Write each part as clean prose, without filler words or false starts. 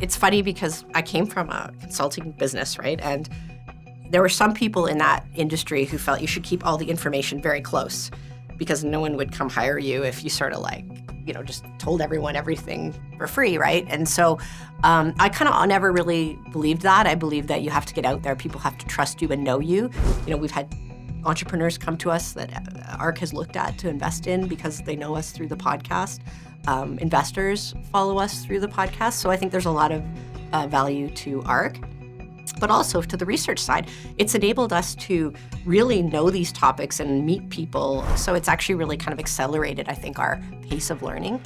it's funny because I came from a consulting business, right? And there were some people in that industry who felt you should keep all the information very close because no one would come hire you if you sort of just told everyone everything for free, right? And so I kind of never really believed that. I believe that you have to get out there. People have to trust you and know you. We've had entrepreneurs come to us that ARC has looked at to invest in because they know us through the podcast. Investors follow us through the podcast. So I think there's a lot of value to ARC. But also to the research side, it's enabled us to really know these topics and meet people. So it's actually really kind of accelerated, I think, our pace of learning.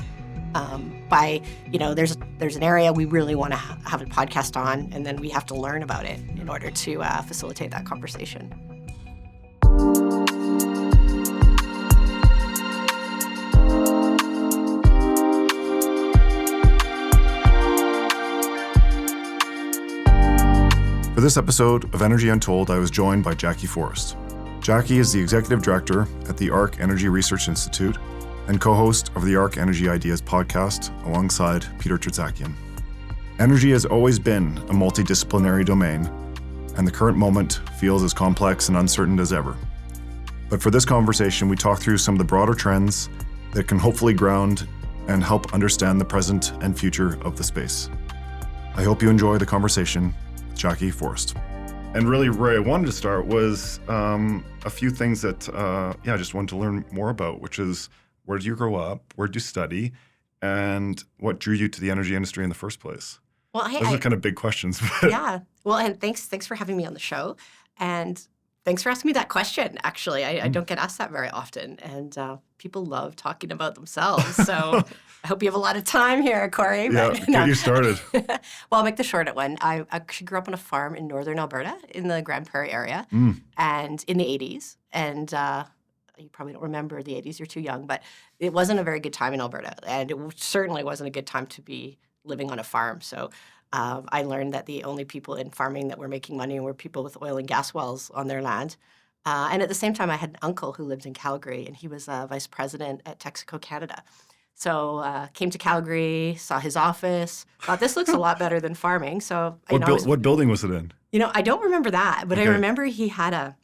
There's an area we really want to have a podcast on, and then we have to learn about it in order to facilitate that conversation. For this episode of Energy Untold, I was joined by Jackie Forrest. Jackie is the Executive Director at the ARC Energy Research Institute and co-host of the ARC Energy Ideas podcast alongside Peter Tertzakian. Energy has always been a multidisciplinary domain, and the current moment feels as complex and uncertain as ever. But for this conversation, we talk through some of the broader trends that can hopefully ground and help understand the present and future of the space. I hope you enjoy the conversation. Jackie Forrest. And really, Ray, I wanted to start was a few things that I just wanted to learn more about, which is where did you grow up, where did you study, and what drew you to the energy industry in the first place? Well, Those are kind of big questions. But. Yeah. Well, and thanks for having me on the show. And thanks for asking me that question, actually. I don't get asked that very often. And people love talking about themselves. So I hope you have a lot of time here, Corey. Yeah, get you started. Well, I'll make the short one. I actually grew up on a farm in northern Alberta in the Grand Prairie area and in the 80s. And you probably don't remember the 80s. You're too young. But it wasn't a very good time in Alberta. And it certainly wasn't a good time to be living on a farm. So I learned that the only people in farming that were making money were people with oil and gas wells on their land. And at the same time, I had an uncle who lived in Calgary, and he was vice president at Texaco Canada. So came to Calgary, saw his office, thought this looks a lot better than farming. So What building was it in? I don't remember that, but Okay. I remember he had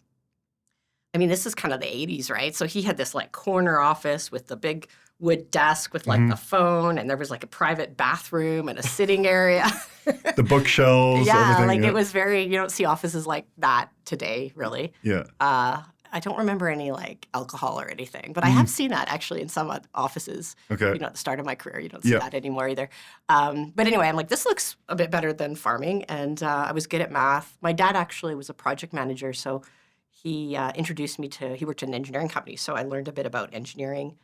this is kind of the 80s, right? So he had this corner office with the big wood desk with the phone, and there was a private bathroom and a sitting area. The bookshelves, everything. It was very, you don't see offices like that today, really. Yeah. I don't remember any alcohol or anything, but I have seen that actually in some offices. Okay. At the start of my career, you don't see that anymore either. But anyway, I'm this looks a bit better than farming, and I was good at math. My dad actually was a project manager, so he introduced me he worked in an engineering company, so I learned a bit about engineering.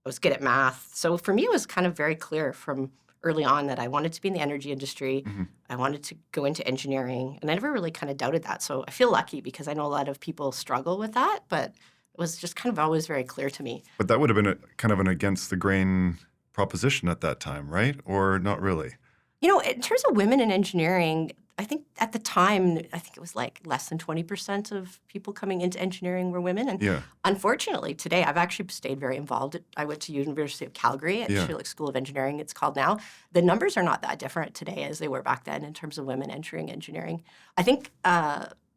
I was good at math. So for me, it was kind of very clear from early on that I wanted to be in the energy industry. Mm-hmm. I wanted to go into engineering, and I never really kind of doubted that. So I feel lucky because I know a lot of people struggle with that, but it was just kind of always very clear to me. But that would have been kind of an against the grain proposition at that time, right? Or not really? In terms of women in engineering, I think at the time, it was less than 20% of people coming into engineering were women. And unfortunately, today, I've actually stayed very involved. I went to University of Calgary at Schulich School of Engineering, it's called now. The numbers are not that different today as they were back then in terms of women entering engineering. I think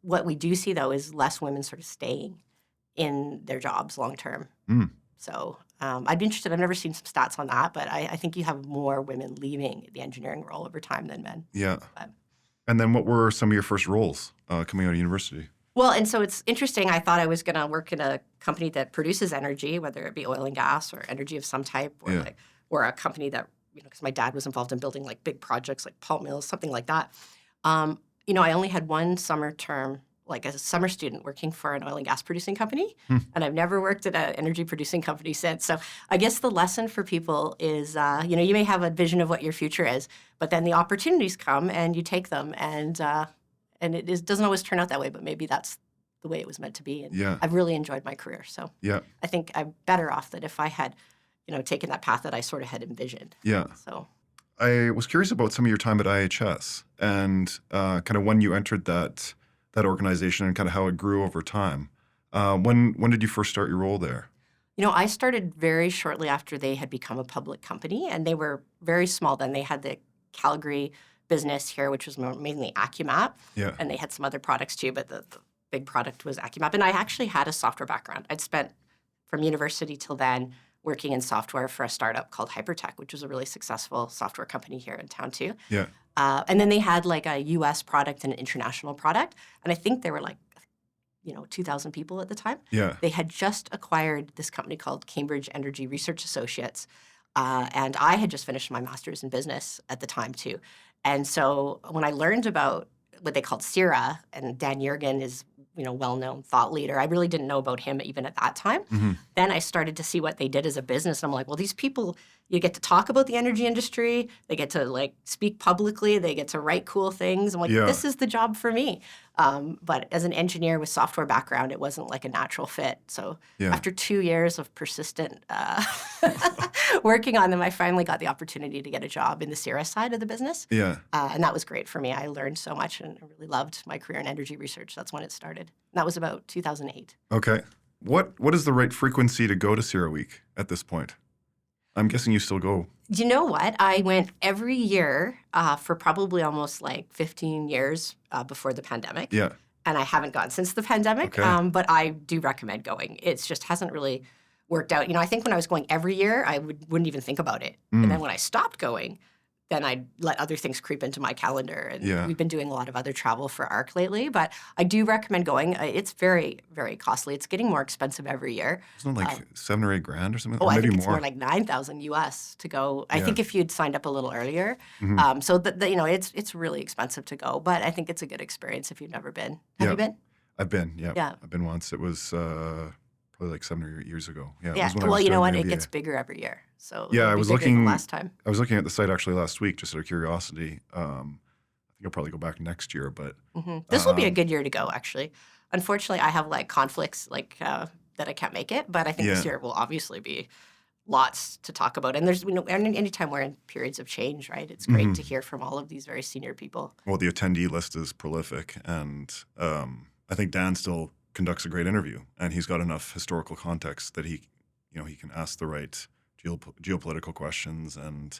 what we do see, though, is less women sort of staying in their jobs long term. Mm. So I'd be interested. I've never seen some stats on that, but I think you have more women leaving the engineering role over time than men. Yeah. And then what were some of your first roles coming out of university? Well, and so it's interesting. I thought I was going to work in a company that produces energy, whether it be oil and gas or energy of some type, or a company that, because my dad was involved in building big projects like pulp mills, something like that. I only had one summer term, as a summer student working for an oil and gas producing company, and I've never worked at an energy producing company since. So I guess the lesson for people is, you may have a vision of what your future is, but then the opportunities come and you take them, and it doesn't always turn out that way, but maybe that's the way it was meant to be. And I've really enjoyed my career. So I think I'm better off that if I had, taken that path that I sort of had envisioned. Yeah. So I was curious about some of your time at IHS and kind of when you entered that organization and kind of how it grew over time. When did you first start your role there? I started very shortly after they had become a public company, and they were very small then. They had the Calgary business here, which was mainly AccuMap. Yeah. And they had some other products too, but the big product was AccuMap. And I actually had a software background. I'd spent from university till then working in software for a startup called Hypertech, which was a really successful software company here in town too. Yeah. And then they had like a US product and an international product. And I think they were like, 2,000 people at the time. Yeah. They had just acquired this company called Cambridge Energy Research Associates. And I had just finished my master's in business at the time too. And so when I learned about what they called CIRA, and Dan Yergin is well-known thought leader. I really didn't know about him even at that time. Mm-hmm. Then I started to see what they did as a business. And I'm like, well, these people, you get to talk about the energy industry. They get to like speak publicly. They get to write cool things. I'm like, this is the job for me. But as an engineer with software background, it wasn't like a natural fit. So after 2 years of persistent working on them, I finally got the opportunity to get a job in the CIRA side of the business. Yeah. And that was great for me. I learned so much and I really loved my career in energy research. That's when it started. And that was about 2008. Okay. What is the right frequency to go to CIRA Week at this point? I'm guessing you still go. Do you know what? I went every year for probably almost like 15 years before the pandemic. Yeah. And I haven't gone since the pandemic, but I do recommend going. It just hasn't really worked out. I think when I was going every year, I wouldn't even think about it. And then when I stopped going, then I'd let other things creep into my calendar. And we've been doing a lot of other travel for ARC lately. But I do recommend going. It's very, very costly. It's getting more expensive every year. Isn't it like $7,000 or $8,000 or something? Oh, or maybe I think it's more. more like $9,000 US to go. I think if you'd signed up a little earlier. Mm-hmm. So it's really expensive to go. But I think it's a good experience if you've never been. Have you been? I've been, Yeah. I've been once. It was probably like 7 or 8 years ago. Yeah. It Yeah. was when I Well, was you know starting what? the It MBA. gets bigger every year. So Yeah, it'll I be was bigger than looking last time. I was looking at the site actually last week, just out of curiosity. I think I'll probably go back next year, but This will be a good year to go, actually. Unfortunately, I have like conflicts that I can't make it, but I think this year will obviously be lots to talk about. And there's anytime we're in periods of change, right? It's great to hear from all of these very senior people. Well, the attendee list is prolific, and I think Dan still conducts a great interview, and he's got enough historical context that he can ask the right geopolitical questions, and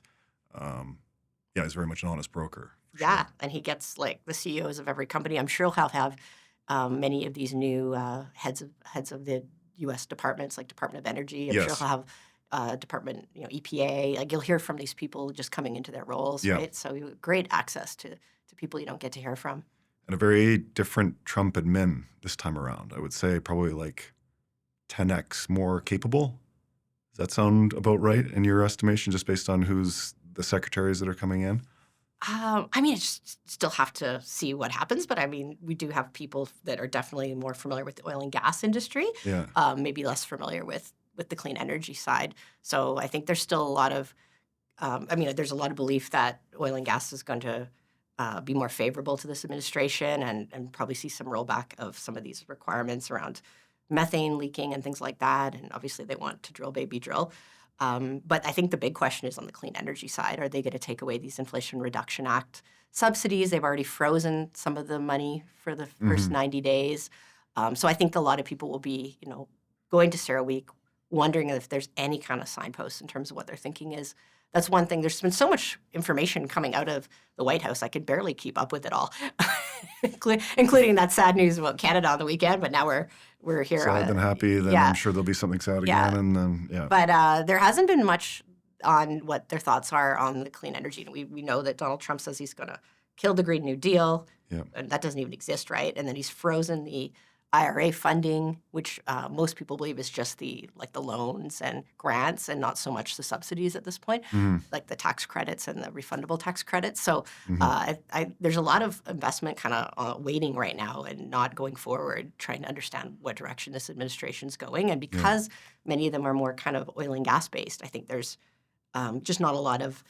he's very much an honest broker. Yeah, Sure. and he gets like the CEOs of every company. I'm sure he'll have many of these new heads of the U.S. departments, like Department of Energy. I'm sure he'll have department, EPA. Like you'll hear from these people just coming into their roles, right? So great access to people you don't get to hear from. And a very different Trump admin this time around. I would say probably like 10x more capable. Does that sound about right in your estimation, just based on who's the secretaries that are coming in? I mean, I just still have to see what happens. But I mean, we do have people that are definitely more familiar with the oil and gas industry, maybe less familiar with the clean energy side. So I think there's still a lot of, there's a lot of belief that oil and gas is going to be more favorable to this administration and probably see some rollback of some of these requirements around methane leaking and things like that. And obviously they want to drill, baby, drill. But I think the big question is on the clean energy side. Are they going to take away these Inflation Reduction Act subsidies? They've already frozen some of the money for the first 90 days. So I think a lot of people will be, going to CIRA Week wondering if there's any kind of signpost in terms of what their thinking is. That's one thing. There's been so much information coming out of the White House, I could barely keep up with it all, including that sad news about Canada on the weekend. But now we're here. Sad and happy, then I'm sure there'll be something sad again. And then, But there hasn't been much on what their thoughts are on the clean energy. We know that Donald Trump says he's going to kill the Green New Deal. And that doesn't even exist, right? And then he's frozen the IRA funding, which most people believe is just the loans and grants and not so much the subsidies at this point, like the tax credits and the refundable tax credits. So there's a lot of investment kind of waiting right now and not going forward, trying to understand what direction this administration's going. And because many of them are more kind of oil and gas based, I think there's just not a lot of,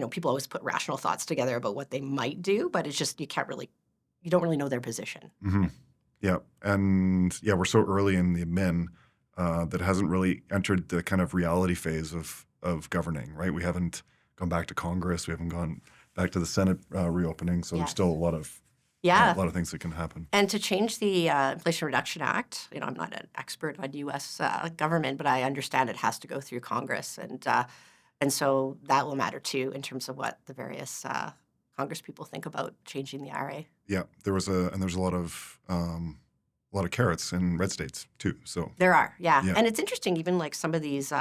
people always put rational thoughts together about what they might do, but it's just you don't really know their position. Yeah, and we're so early in the admin that hasn't really entered the kind of reality phase of governing, right? We haven't gone back to Congress. We haven't gone back to the Senate reopening. So there's still a lot of things that can happen. And to change the Inflation Reduction Act, I'm not an expert on U.S. Government, but I understand it has to go through Congress, and so that will matter too in terms of what the various Congress people think about changing the IRA. Yeah, there's a lot of carrots in red states too. So There are, yeah. Yeah. And it's interesting, even like some of these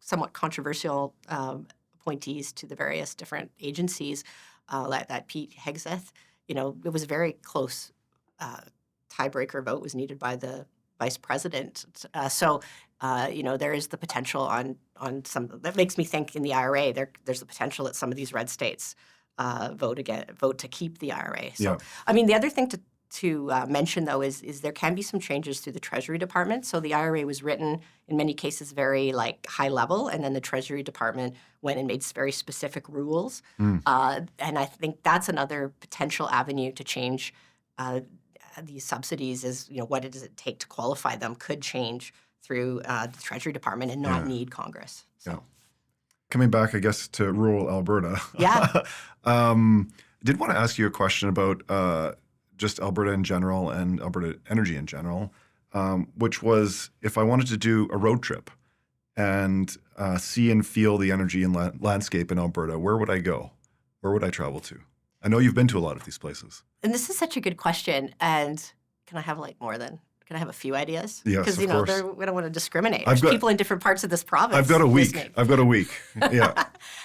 somewhat controversial appointees to the various different agencies, like that Pete Hegseth, it was a very close tiebreaker vote was needed by the vice president. So there is the potential on some, that makes me think in the IRA, there's the potential that some of these red states vote to keep the IRA. So, Yeah. I mean, the other thing to mention, though, is there can be some changes through the Treasury Department. So the IRA was written, in many cases, very high level, and then the Treasury Department went and made very specific rules. And I think that's another potential avenue to change these subsidies is, what does it take to qualify them could change through the Treasury Department and not need Congress. So. Yeah. Coming back, I guess, to rural Alberta. Yeah. I did want to ask you a question about just Alberta in general and Alberta energy in general, which was if I wanted to do a road trip and see and feel the energy and landscape in Alberta, where would I go? Where would I travel to? I know you've been to a lot of these places. And this is such a good question. And can I have can I have a few ideas? Yes, because, of course. we don't want to discriminate. There's people in different parts of this province. I've got a week. listening. I've got a week. Yeah.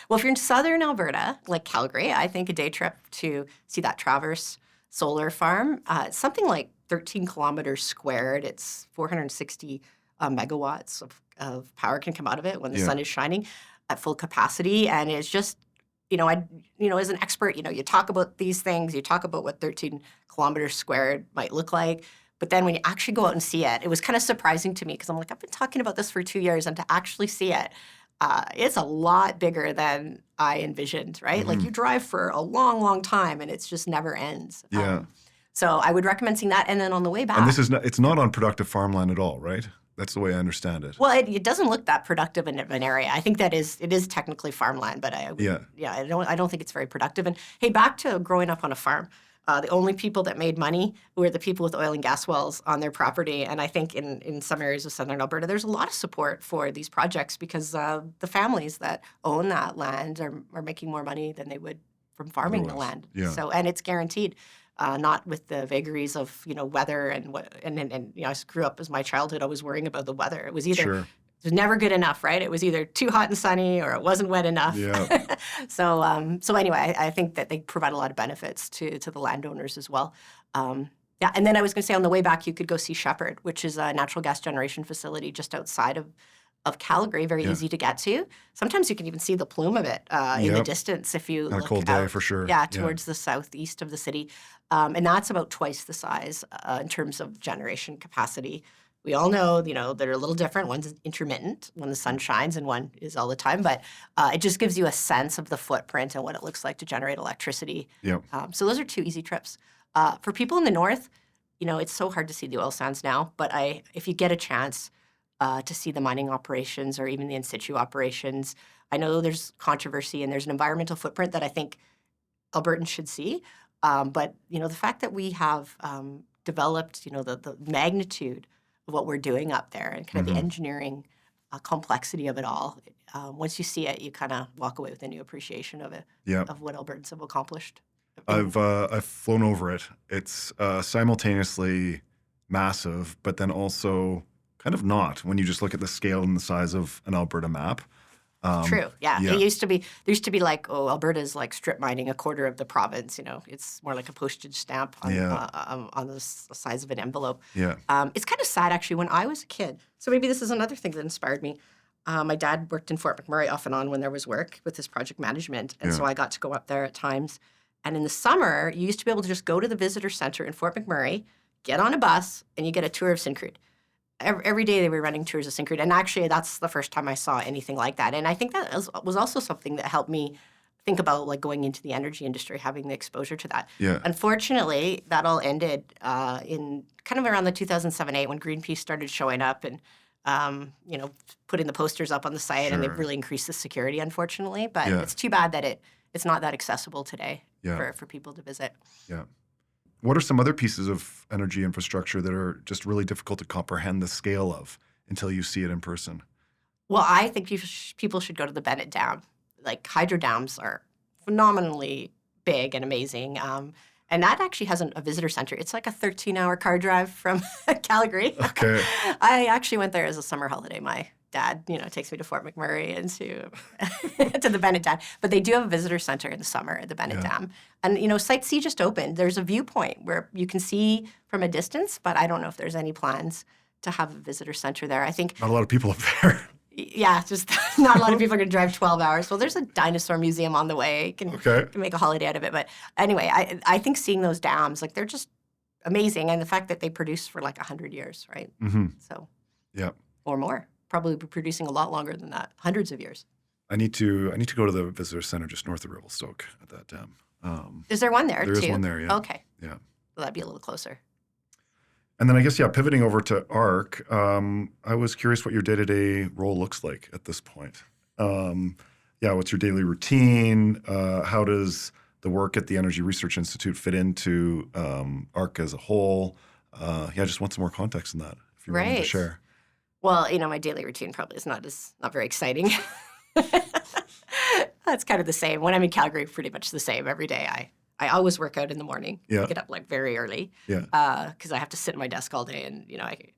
Well, if you're in southern Alberta, like Calgary, I think a day trip to see that Traverse solar farm, it's something like 13 kilometers squared. It's 460 megawatts of power can come out of it when the sun is shining at full capacity. And it's just, as an expert, you talk about these things, you talk about what 13 kilometers squared might look like. But then when you actually go out and see it, it was kind of surprising to me because I'm like, I've been talking about this for 2 years, and to actually see it, it's a lot bigger than I envisioned, right? Like you drive for a long, long time, and it just never ends. Yeah. So I would recommend seeing that, and then on the way back. And it's not on productive farmland at all, right? That's the way I understand it. Well, it doesn't look that productive in an area. I think it is technically farmland, but I don't think it's very productive. And hey, back to growing up on a farm. The only people that made money were the people with oil and gas wells on their property. And I think in some areas of southern Alberta, there's a lot of support for these projects because the families that own that land are making more money than they would from farming the land. Yeah. So, and it's guaranteed, not with the vagaries of weather and I grew up as my childhood always worrying about the weather. It was either it was never good enough, right? It was either too hot and sunny or it wasn't wet enough. Yeah. So anyway, I think that they provide a lot of benefits to the landowners as well. And then I was going to say on the way back, you could go see Shepherd, which is a natural gas generation facility just outside of Calgary, very easy to get to. Sometimes you can even see the plume of it in the distance if you look a cold day for sure. Yeah, towards the southeast of the city. And that's about twice the size in terms of generation capacity. We all know, they're a little different. One's intermittent when the sun shines and one is all the time. But it just gives you a sense of the footprint and what it looks like to generate electricity. Yep. So those are two easy trips. For people in the north, it's so hard to see the oil sands now. But if you get a chance to see the mining operations or even the in situ operations, I know there's controversy and there's an environmental footprint that I think Albertans should see. But, the fact that we have developed, the magnitude of what we're doing up there and kind of the engineering complexity of it all. Once you see it, you kind of walk away with a new appreciation of it, of what Albertans have accomplished. I've flown over it. It's simultaneously massive, but then also kind of not when you just look at the scale and the size of an Alberta map. True. Yeah. It used to be. There used to be like, Alberta's like strip mining a quarter of the province. It's more like a postage stamp on the size of an envelope. Yeah. It's kind of sad actually. When I was a kid, so maybe this is another thing that inspired me. My dad worked in Fort McMurray off and on when there was work with his project management, and so I got to go up there at times. And in the summer, you used to be able to just go to the visitor center in Fort McMurray, get on a bus, and you get a tour of Syncrude. Every day they were running tours of Syncrude. And actually, that's the first time I saw anything like that. And I think that was also something that helped me think about like going into the energy industry, having the exposure to that. Yeah. Unfortunately, that all ended in kind of around the 2007-8 when Greenpeace started showing up and, putting the posters up on the site. And they've really increased the security, unfortunately. But it's too bad that it's not that accessible today for people to visit. Yeah. What are some other pieces of energy infrastructure that are just really difficult to comprehend the scale of until you see it in person? Well, I think people should go to the Bennett Dam. Like hydro dams are phenomenally big and amazing. And that actually has a visitor center. It's like a 13-hour car drive from Calgary. Okay. I actually went there as a summer holiday. My dad, takes me to Fort McMurray and to the Bennett Dam. But they do have a visitor center in the summer at the Bennett Dam. And, Site C just opened. There's a viewpoint where you can see from a distance, but I don't know if there's any plans to have a visitor center there. I think Not a lot of people up there. yeah, just not a lot of people are going to drive 12 hours. Well, there's a dinosaur museum on the way. You can make a holiday out of it. But anyway, I think seeing those dams, like they're just amazing. And the fact that they produce for like 100 years, right? Mm-hmm. So, yeah. Or more. Probably be producing a lot longer than that, hundreds of years. I need to go to the visitor center just north of Revelstoke at that dam. Is there one there too? There is one there, yeah. Okay. Yeah. Well, that'd be a little closer. And then I guess, pivoting over to ARC, I was curious what your day-to-day role looks like at this point. What's your daily routine? How does the work at the Energy Research Institute fit into ARC as a whole? Just want some more context on that, if you're willing to share. Well, my daily routine probably is not very exciting. It's kind of the same. When I'm in Calgary, pretty much the same every day. I always work out in the morning. Yeah. Get up like very early. Yeah. Because I have to sit at my desk all day, and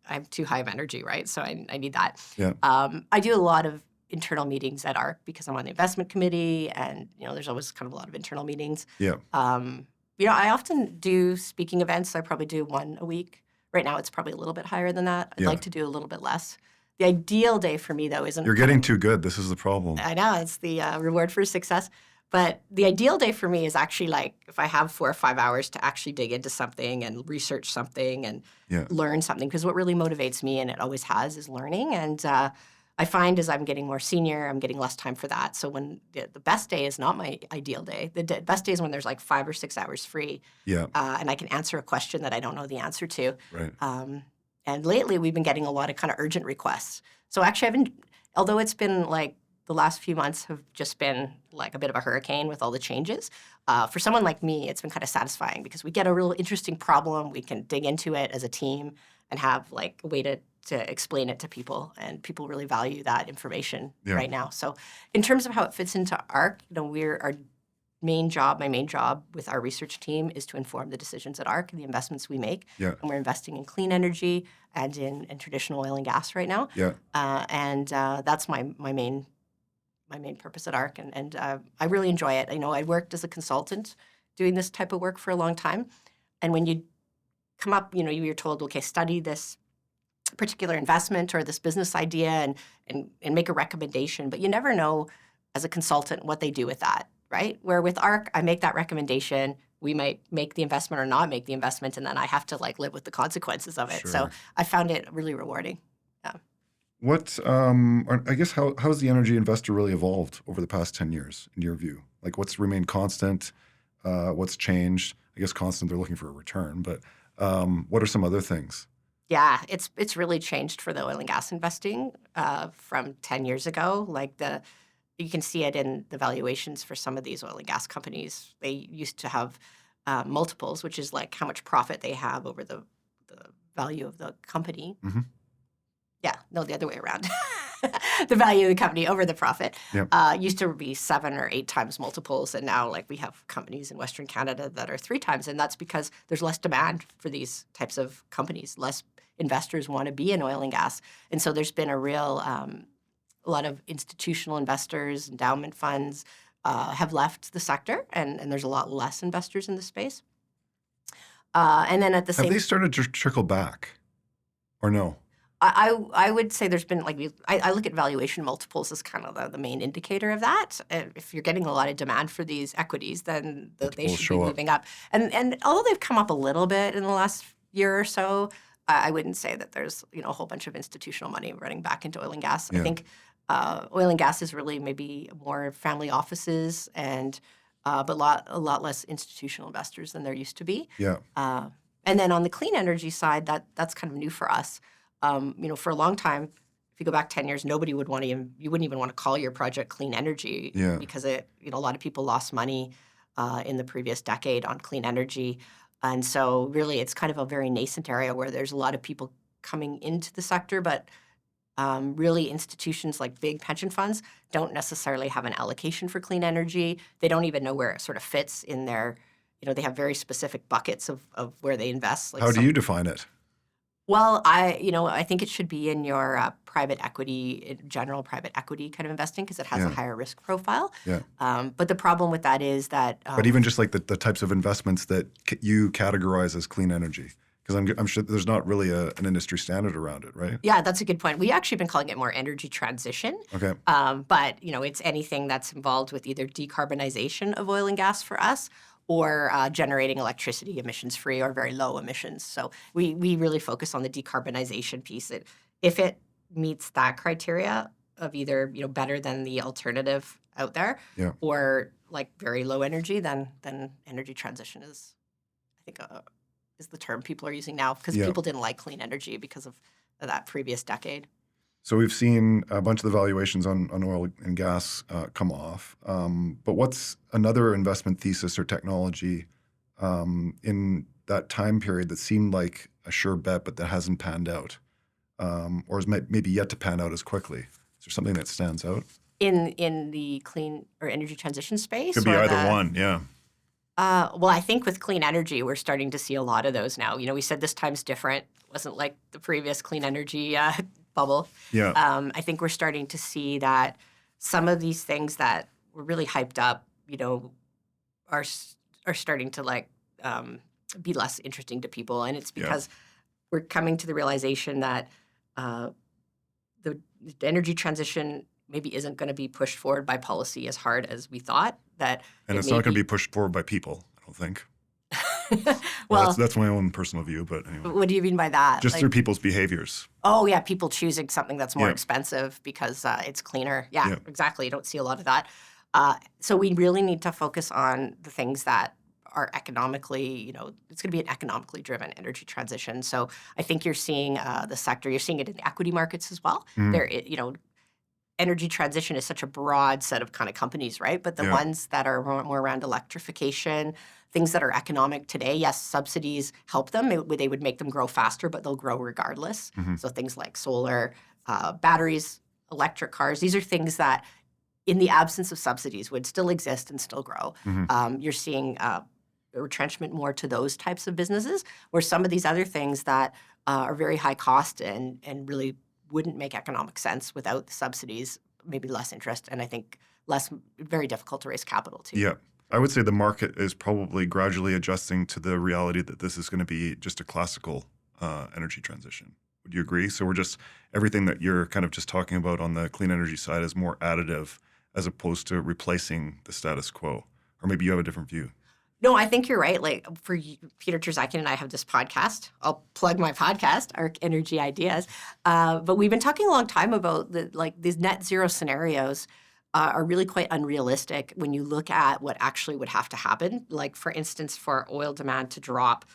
I'm too high of energy, right? So I need that. Yeah. I do a lot of internal meetings at ARC because I'm on the investment committee, and there's always kind of a lot of internal meetings. Yeah. I often do speaking events. I probably do one a week. Right now, it's probably a little bit higher than that. I'd like to do a little bit less. The ideal day for me, though, isn't... You're getting too good. This is the problem. I know. It's the reward for success. But the ideal day for me is actually like if I have 4 or 5 hours to actually dig into something and research something and learn something. Because what really motivates me, and it always has, is learning. And I find as I'm getting more senior, I'm getting less time for that. So when the best day is not my ideal day. The best day is when there's like 5 or 6 hours free. Yeah. And I can answer a question that I don't know the answer to. Right. And lately we've been getting a lot of kind of urgent requests. So actually although it's been like the last few months have just been like a bit of a hurricane with all the changes, for someone like me, it's been kind of satisfying because we get a real interesting problem. We can dig into it as a team and have like a way to explain it to people, and people really value that information right now. So in terms of how it fits into ARC, my main job with our research team is to inform the decisions at ARC and the investments we make. Yeah. And we're investing in clean energy and in traditional oil and gas right now. Yeah. And that's my main purpose at ARC, and I really enjoy it. I worked as a consultant doing this type of work for a long time, and when you come up, you're told, okay, study this particular investment or this business idea and make a recommendation, but you never know as a consultant what they do with that, right? Where with ARC, I make that recommendation, we might make the investment or not make the investment, and then I have to live with the consequences of it. Sure. So I found it really rewarding. Yeah. What, I guess, how has the energy investor really evolved over the past 10 years, in your view? Like, what's remained constant? What's changed? I guess constant, they're looking for a return, but what are some other things? Yeah, it's really changed for the oil and gas investing from 10 years ago. You can see it in the valuations for some of these oil and gas companies. They used to have multiples, which is like how much profit they have over the value of the company. Mm-hmm. Yeah, no, the other way around. The value of the company over the profit. Yep. Used to be 7 or 8 times multiples, and now we have companies in Western Canada that are 3 times, and that's because there's less demand for these types of companies. Less investors want to be in oil and gas, and so there's been a real a lot of institutional investors, endowment funds have left the sector, and there's a lot less investors in the space. And then at the same, have they started to trickle back, or no? I would say there's been I look at valuation multiples as kind of the main indicator of that. If you're getting a lot of demand for these equities, then they should be moving up. And although they've come up a little bit in the last year or so, I wouldn't say that there's a whole bunch of institutional money running back into oil and gas. Yeah. I think oil and gas is really maybe more family offices and but a lot less institutional investors than there used to be. Yeah. And then on the clean energy side, that's kind of new for us. For a long time, if you go back 10 years, nobody would you wouldn't even want to call your project clean energy because a lot of people lost money in the previous decade on clean energy. And so really it's kind of a very nascent area where there's a lot of people coming into the sector, but Really, institutions like big pension funds don't necessarily have an allocation for clean energy. They don't even know where it sort of fits in their, they have very specific buckets of where they invest. How do you define it? Well, I think it should be in your private equity, general private equity kind of investing because it has a higher risk profile. Yeah. But the problem with that is that. But even just like the types of investments that you categorize as clean energy, because I'm sure there's not really an industry standard around it, right? Yeah, that's a good point. We actually been calling it more energy transition. Okay. But it's anything that's involved with either decarbonization of oil and gas for us, or generating electricity emissions-free or very low emissions. So we really focus on the decarbonization piece. If it meets that criteria of either better than the alternative out there, or like very low energy, then energy transition is, I think, is the term people are using now because people didn't like clean energy because of that previous decade. So we've seen a bunch of the valuations on oil and gas come off. But what's another investment thesis or technology in that time period that seemed like a sure bet but that hasn't panned out or is maybe yet to pan out as quickly? Is there something that stands out? In the clean or energy transition space? Could be either one, yeah. Well, I think with clean energy, we're starting to see a lot of those now. We said this time's different. It wasn't like the previous clean energy bubble. Yeah. I think we're starting to see that some of these things that were really hyped up, are starting to be less interesting to people, and it's because we're coming to the realization that the energy transition maybe isn't going to be pushed forward by policy as hard as we thought. And it's not going to be pushed forward by people, I don't think. Well, that's my own personal view, but anyway. What do you mean by that? Just through people's behaviors. Oh, yeah, people choosing something that's more expensive because it's cleaner. Yeah, exactly. You don't see a lot of that. So we really need to focus on the things that are economically, it's going to be an economically driven energy transition. So I think you're seeing the sector, you're seeing it in the equity markets as well. Energy transition is such a broad set of kind of companies, right? But the ones that are more around electrification, things that are economic today, yes, subsidies help them. They would make them grow faster, but they'll grow regardless. So things like solar, batteries, electric cars, these are things that in the absence of subsidies would still exist and still grow. You're seeing retrenchment more to those types of businesses, where some of these other things that are very high cost and really wouldn't make economic sense without the subsidies, maybe less interest, and I think very difficult to raise capital too. Yeah. I would say the market is probably gradually adjusting to the reality that this is going to be just a classical energy transition. Would you agree? So everything that you're kind of just talking about on the clean energy side is more additive as opposed to replacing the status quo. Or maybe you have a different view. No, I think you're right. Like for you, Peter Terzakian and I have this podcast. I'll plug my podcast, Arc Energy Ideas. But we've been talking a long time about these net zero scenarios are really quite unrealistic when you look at what actually would have to happen. Like for instance, for oil demand to drop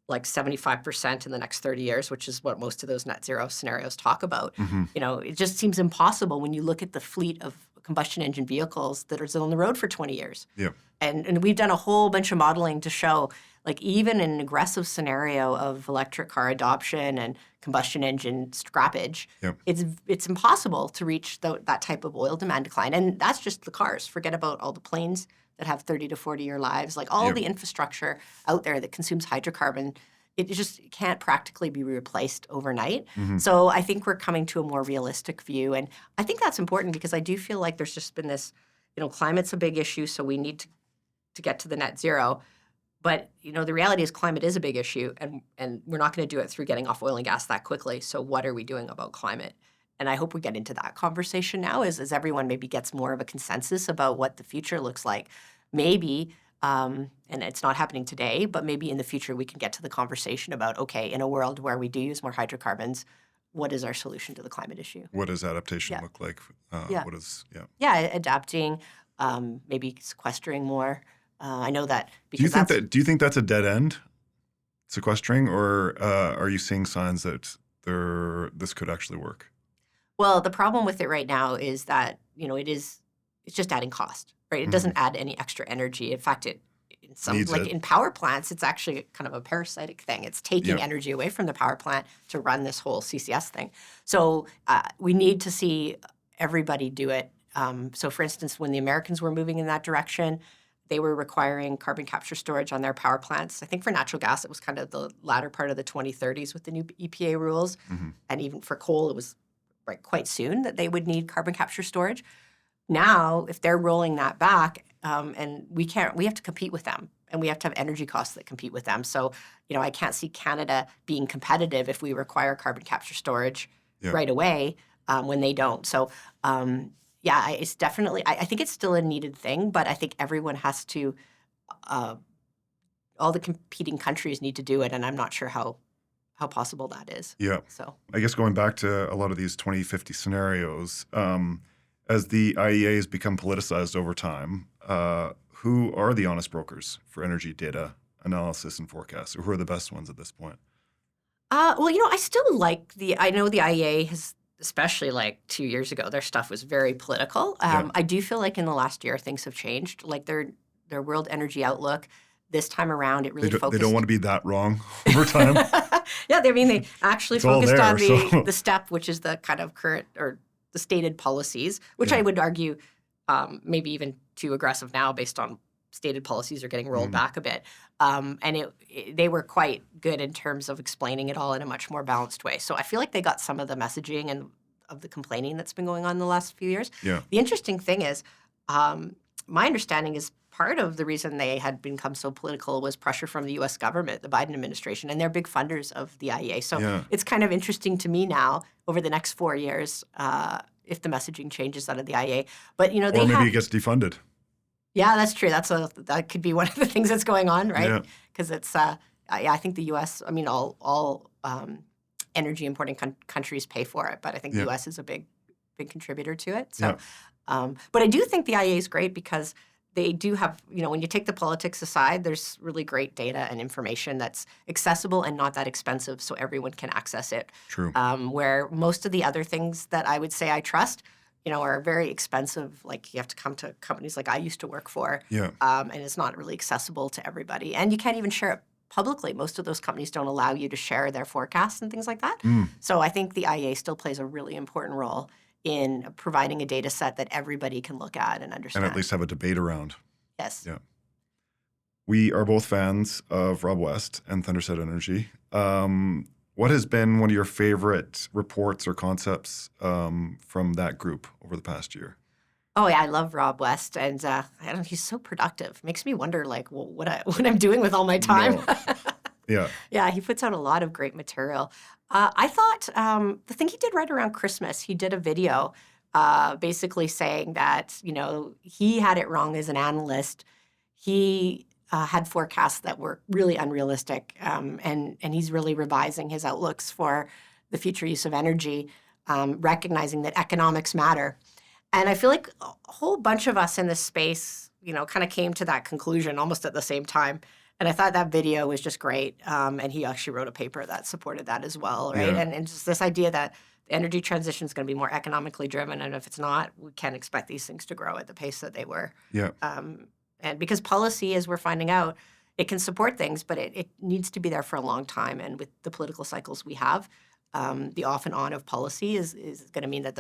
like 75% in the next 30 years, which is what most of those net zero scenarios talk about. It just seems impossible when you look at the fleet of combustion engine vehicles that are still on the road for 20 years. Yeah. And we've done a whole bunch of modeling to show, like even in an aggressive scenario of electric car adoption and combustion engine scrappage, it's impossible to reach that type of oil demand decline. And that's just the cars. Forget about all the planes that have 30 to 40-year lives. Like all the infrastructure out there that consumes hydrocarbon, it just can't practically be replaced overnight. So I think we're coming to a more realistic view. And I think that's important because I do feel like there's just been this, climate's a big issue, so we need to get to the net zero. But, the reality is climate is a big issue, and we're not going to do it through getting off oil and gas that quickly. So what are we doing about climate? And I hope we get into that conversation now as everyone maybe gets more of a consensus about what the future looks like. Maybe, and it's not happening today, but maybe in the future we can get to the conversation about, okay, in a world where we do use more hydrocarbons, what is our solution to the climate issue? What does adaptation look like? Adapting, maybe sequestering more. I know that because do you think that's a dead end, sequestering, or are you seeing signs that this could actually work? Well, the problem with it right now is that it's just adding cost, right? It doesn't add any extra energy. In fact, it Needs it. in power plants, it's actually kind of a parasitic thing. It's taking energy away from the power plant to run this whole CCS thing. So we need to see everybody do it. So for instance, when the Americans were moving in that direction, they were requiring carbon capture storage on their power plants. I think for natural gas, it was kind of the latter part of the 2030s with the new EPA rules. And even for coal, it was quite soon that they would need carbon capture storage. Now, if they're rolling that back, and we have to compete with them, and we have to have energy costs that compete with them. So, I can't see Canada being competitive if we require carbon capture storage right away when they don't. So, it's definitely, I think it's still a needed thing, but I think everyone has to, all the competing countries need to do it, and I'm not sure how possible that is. Yeah. So I guess going back to a lot of these 2050 scenarios, as the IEA has become politicized over time, who are the honest brokers for energy data analysis and forecasts? Or who are the best ones at this point? I still like I know the IEA has, especially like 2 years ago, their stuff was very political. I do feel like in the last year, things have changed. Like their World Energy Outlook, this time around, it really focused. They don't want to be that wrong over time. They actually focused on the STEP, which is the kind of current or the stated policies, which I would argue maybe even too aggressive now based on stated policies are getting rolled back a bit. And they were quite good in terms of explaining it all in a much more balanced way. So I feel like they got some of the messaging and of the complaining that's been going on in the last few years. Yeah. The interesting thing is, my understanding is part of the reason they had become so political was pressure from the U.S. government, the Biden administration, and they're big funders of the IEA. So it's kind of interesting to me now over the next 4 years if the messaging changes out of the IEA. But, or maybe it gets defunded. Yeah, that's true. That could be one of the things that's going on, right? Because it's, I think the U.S., all energy importing countries pay for it, but I think the U.S. is a big contributor to it. So, but I do think the IEA is great because they do have, when you take the politics aside, there's really great data and information that's accessible and not that expensive, so everyone can access it. True. Where most of the other things that I would say I trust, are very expensive. Like you have to come to companies like I used to work for, and it's not really accessible to everybody. And you can't even share it publicly. Most of those companies don't allow you to share their forecasts and things like that. So I think the IEA still plays a really important role in providing a data set that everybody can look at and understand. And at least have a debate around. Yes. Yeah. We are both fans of Rob West and Thunderset Energy. What has been one of your favorite reports or concepts from that group over the past year? Oh, yeah, I love Rob West, and he's so productive. Makes me wonder, what I'm doing with all my time. No. Yeah, he puts out a lot of great material. I thought the thing he did right around Christmas, he did a video basically saying that, he had it wrong as an analyst. He had forecasts that were really unrealistic, and he's really revising his outlooks for the future use of energy, recognizing that economics matter. And I feel like a whole bunch of us in this space, kind of came to that conclusion almost at the same time. And I thought that video was just great. And he actually wrote a paper that supported that as well, right? Yeah. And just this idea that the energy transition is going to be more economically driven. And if it's not, we can't expect these things to grow at the pace that they were. Yeah. And because policy, as we're finding out, it can support things, but it needs to be there for a long time. And with the political cycles we have, the off and on of policy is going to mean that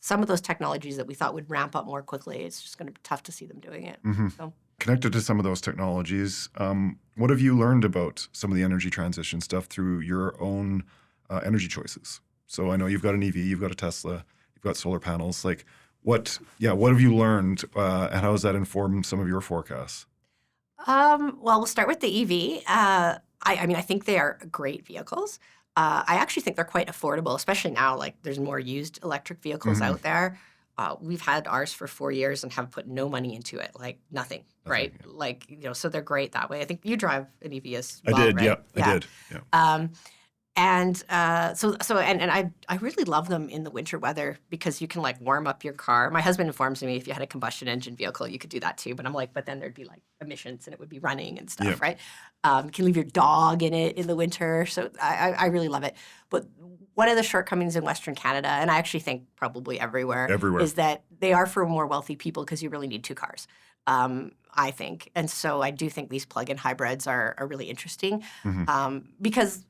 some of those technologies that we thought would ramp up more quickly, it's just going to be tough to see them doing it. So. Connected to some of those technologies, what have you learned about some of the energy transition stuff through your own energy choices? So I know you've got an EV, you've got a Tesla, you've got solar panels. What have you learned, and how does that inform some of your forecasts? Well, we'll start with the EV. I think they are great vehicles. I actually think they're quite affordable, especially now. There's more used electric vehicles out there. We've had ours for 4 years and have put no money into it, nothing, right? Yeah. So they're great that way. I think you drive an EV as well, I did, right? I did. Yeah. And I really love them in the winter weather because you can warm up your car. My husband informs me if you had a combustion engine vehicle, you could do that too. But I'm but then there'd be emissions and it would be running and stuff, right? You can leave your dog in it in the winter. So I really love it. But one of the shortcomings in Western Canada, and I actually think probably everywhere, is that they are for more wealthy people because you really need 2 cars. I think. And so I do think these plug-in hybrids are really interesting Mm-hmm. because,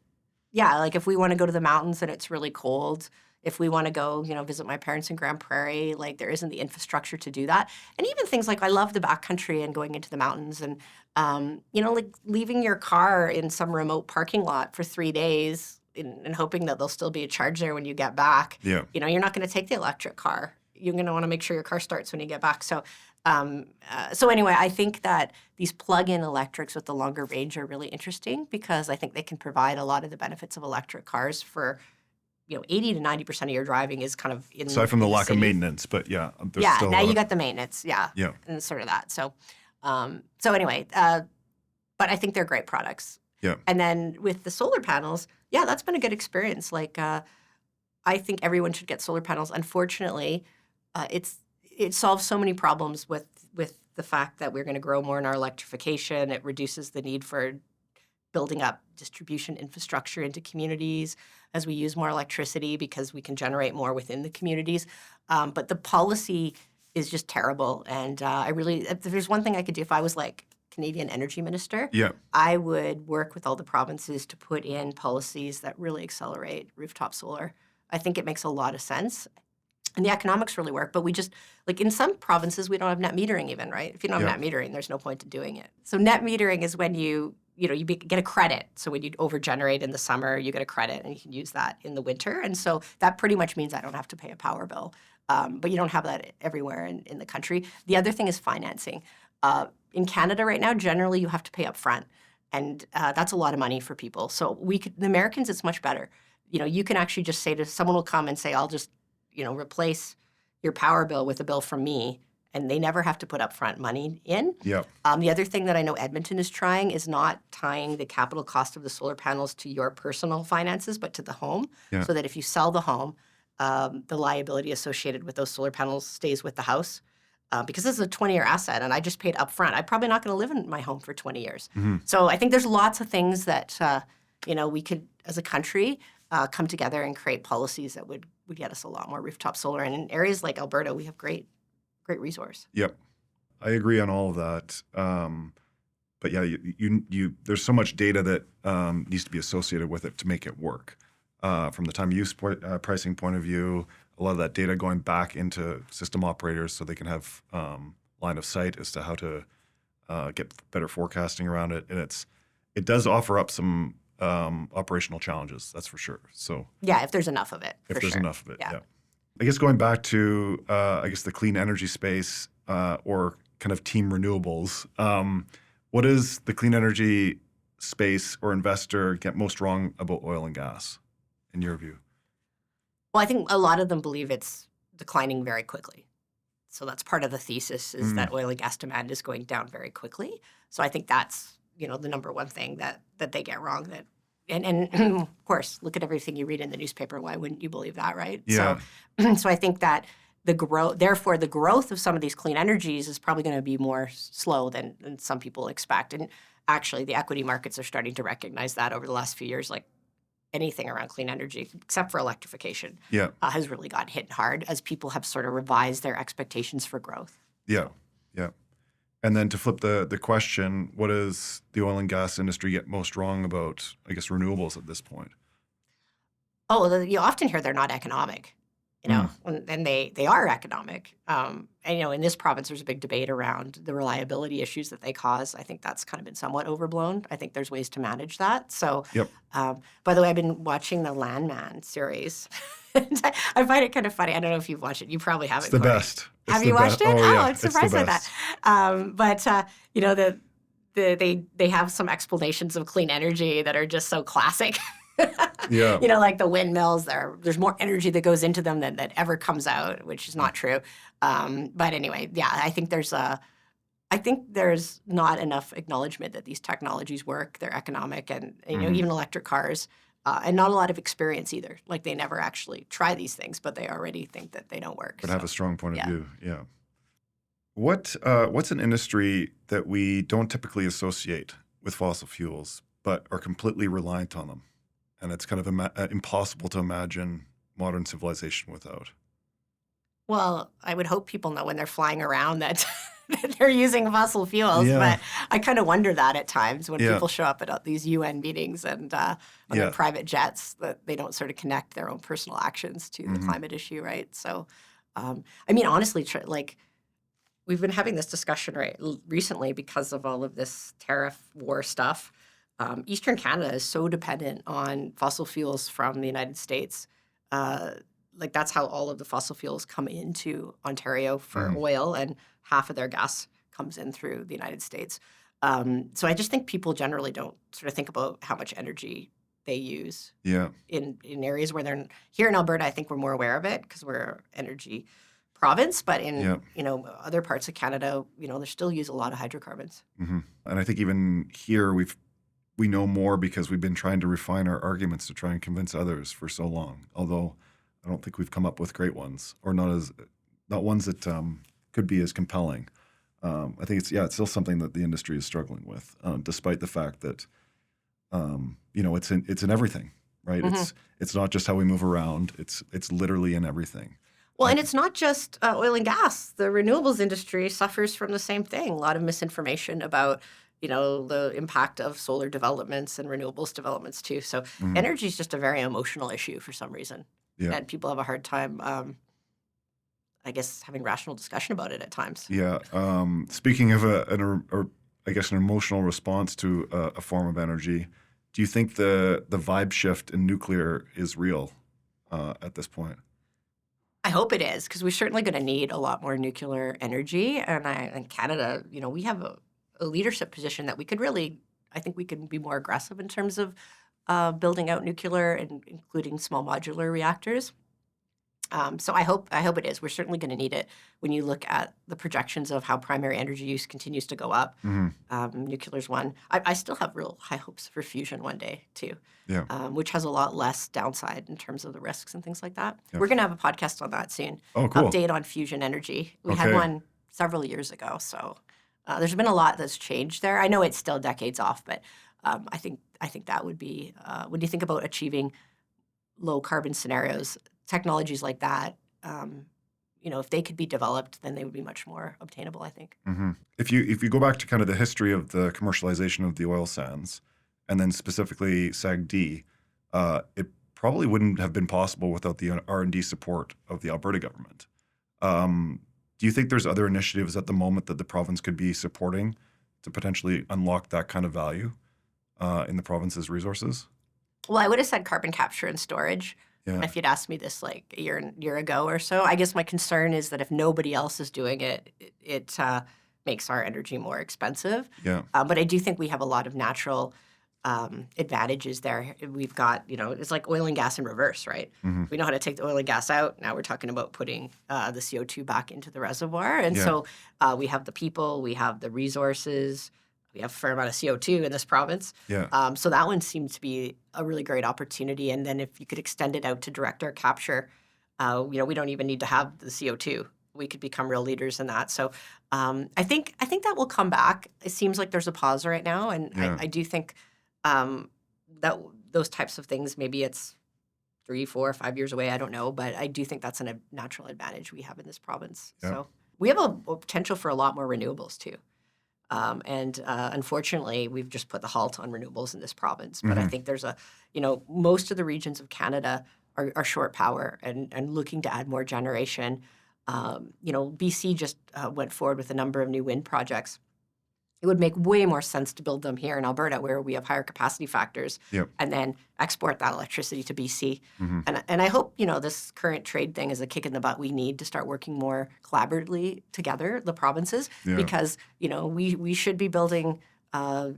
yeah, like if we want to go to the mountains and it's really cold, if we want to go, visit my parents in Grand Prairie, like there isn't the infrastructure to do that. And even things like I love the backcountry and going into the mountains and, like leaving your car in some remote parking lot for 3 days and hoping that there'll still be a charge there when you get back. Yeah. You're not going to take the electric car. You're going to want to make sure your car starts when you get back. So anyway, I think that these plug-in electrics with the longer range are really interesting because I think they can provide a lot of the benefits of electric cars for, 80 to 90% of your driving is kind of in Aside from the lack of city. maintenance, but yeah, there's Yeah, still now you got the maintenance, Yeah. and sort of that. So anyway, but I think they're great products. Yeah. And then with the solar panels, yeah, that's been a good experience. Like, I think everyone should get solar panels. Unfortunately, it solves so many problems with the fact that we're going to grow more in our electrification. It reduces the need for building up distribution infrastructure into communities as we use more electricity because we can generate more within the communities. But the policy is just terrible. And if there's one thing I could do if I was like Canadian energy minister, Yeah. I would work with all the provinces to put in policies that really accelerate rooftop solar. I think it makes a lot of sense. And the economics really work, but we just, like in some provinces, we don't have net metering even, right? If you don't have net metering, there's no point in doing it. So net metering is when you get a credit. So when you overgenerate in the summer, you get a credit and you can use that in the winter. And so that pretty much means I don't have to pay a power bill. But you don't have that everywhere in the country. The other thing is financing. In Canada right now, generally you have to pay up front. And that's a lot of money for people. So the Americans, it's much better. You can actually just say someone will come and say, I'll just replace your power bill with a bill from me, and they never have to put upfront money in. Yeah. The other thing that I know Edmonton is trying is not tying the capital cost of the solar panels to your personal finances, but to the home, so that if you sell the home, the liability associated with those solar panels stays with the house. Because this is a 20-year asset, and I just paid upfront. I'm probably not going to live in my home for 20 years. Mm-hmm. So I think there's lots of things that we could, as a country, come together and create policies that would get us a lot more rooftop solar. And in areas like Alberta, we have great resource. Yep. I agree on all of that. But yeah, you there's so much data that needs to be associated with it to make it work. From the time use pricing point of view, a lot of that data going back into system operators so they can have line of sight as to how to get better forecasting around it. And it does offer up some operational challenges, that's for sure. So yeah, if there's enough of it. If there's enough of it, yeah. I guess going back to the clean energy space or kind of team renewables, what does the clean energy space or investor get most wrong about oil and gas, in your view? Well, I think a lot of them believe it's declining very quickly. So that's part of the thesis is that oil and gas demand is going down very quickly. So I think that's the number one thing that they get wrong. And of course, look at everything you read in the newspaper. Why wouldn't you believe that, right? Yeah. So I think that the growth of some of these clean energies is probably going to be more slow than some people expect. And actually, the equity markets are starting to recognize that over the last few years, like anything around clean energy, except for electrification, has really gotten hit hard as people have sort of revised their expectations for growth. Yeah, yeah. And then to flip the question, what does the oil and gas industry get most wrong about, I guess, renewables at this point? Oh, you often hear they're not economic, and they are economic. And, in this province, there's a big debate around the reliability issues that they cause. I think that's kind of been somewhat overblown. I think there's ways to manage that. So, by the way, I've been watching the Landman series. I find it kind of funny. I don't know if you've watched it. You probably haven't. It's the best. Have you watched it? Oh, yeah. I'm surprised by that. But they have some explanations of clean energy that are just so classic. Yeah. Like the windmills, there's more energy that goes into them than that ever comes out, which is not true. But anyway, yeah, I think there's not enough acknowledgement that these technologies work. They're economic, and even electric cars, and not a lot of experience either. Like they never actually try these things, but they already think that they don't work. But have a strong point of view. Yeah. What's an industry that we don't typically associate with fossil fuels, but are completely reliant on them? And it's kind of impossible to imagine modern civilization without. Well, I would hope people know when they're flying around that they're using fossil fuels. Yeah. But I kind of wonder that at times when Yeah. people show up at these UN meetings and on their private jets, that they don't sort of connect their own personal actions to the climate issue, right? So, I mean, honestly, like we've been having this discussion recently because of all of this tariff war stuff. Eastern Canada is so dependent on fossil fuels from the United States. Like that's how all of the fossil fuels come into Ontario for oil, and half of their gas comes in through the United States. So I just think people generally don't sort of think about how much energy they use in areas where they're here in Alberta. I think we're more aware of it because we're an energy province, but in other parts of Canada, they still use a lot of hydrocarbons. And I think even here we know more because we've been trying to refine our arguments to try and convince others for so long. Although I don't think we've come up with great ones, or not ones that could be as compelling. I think it's still something that the industry is struggling with, despite the fact that it's in everything, right? It's not just how we move around. It's literally in everything. Well, and it's not just oil and gas. The renewables industry suffers from the same thing. A lot of misinformation about the impact of solar developments and renewables developments too. So energy is just a very emotional issue for some reason. Yeah. And people have a hard time, I guess, having rational discussion about it at times. Yeah. Speaking of an emotional response to a form of energy, do you think the vibe shift in nuclear is real at this point? I hope it is, because we're certainly going to need a lot more nuclear energy. And in Canada, we have a leadership position that we could really, I think we can be more aggressive in terms of building out nuclear and including small modular reactors. So I hope it is. We're certainly going to need it when you look at the projections of how primary energy use continues to go up. Nuclear's one. I still have real high hopes for fusion one day too, which has a lot less downside in terms of the risks and things like that. Yeah. We're going to have a podcast on that soon. Oh, cool. Update on fusion energy. We had one several years ago, so there's been a lot that's changed there. I know it's still decades off, but I think that would be when you think about achieving low carbon scenarios, technologies like that, if they could be developed, then they would be much more obtainable, I think. If you go back to kind of the history of the commercialization of the oil sands, and then specifically SAGD, it probably wouldn't have been possible without the R&D support of the Alberta government. Do you think there's other initiatives at the moment that the province could be supporting to potentially unlock that kind of value in the province's resources? Well, I would have said carbon capture and storage. Yeah. If you'd asked me this like a year ago or so. I guess my concern is that if nobody else is doing it, it makes our energy more expensive. Yeah. But I do think we have a lot of natural advantages there. We've got, it's like oil and gas in reverse, right? We know how to take the oil and gas out. Now we're talking about putting the CO2 back into the reservoir. And so we have the people, we have the resources, we have a fair amount of CO2 in this province. Yeah. So that one seems to be a really great opportunity. And then if you could extend it out to direct air capture, we don't even need to have the CO2. We could become real leaders in that. So I think that will come back. It seems like there's a pause right now. And I do think that those types of things, maybe it's 3, 4, 5 years away, I don't know. But I do think that's a natural advantage we have in this province. Yeah. So we have a potential for a lot more renewables too. Unfortunately, we've just put the halt on renewables in this province. But I think there's most of the regions of Canada are short power and looking to add more generation. BC just went forward with a number of new wind projects. It would make way more sense to build them here in Alberta, where we have higher capacity factors, and then export that electricity to BC. And I hope, this current trade thing is a kick in the butt we need to start working more collaboratively together, the provinces, because, we should be building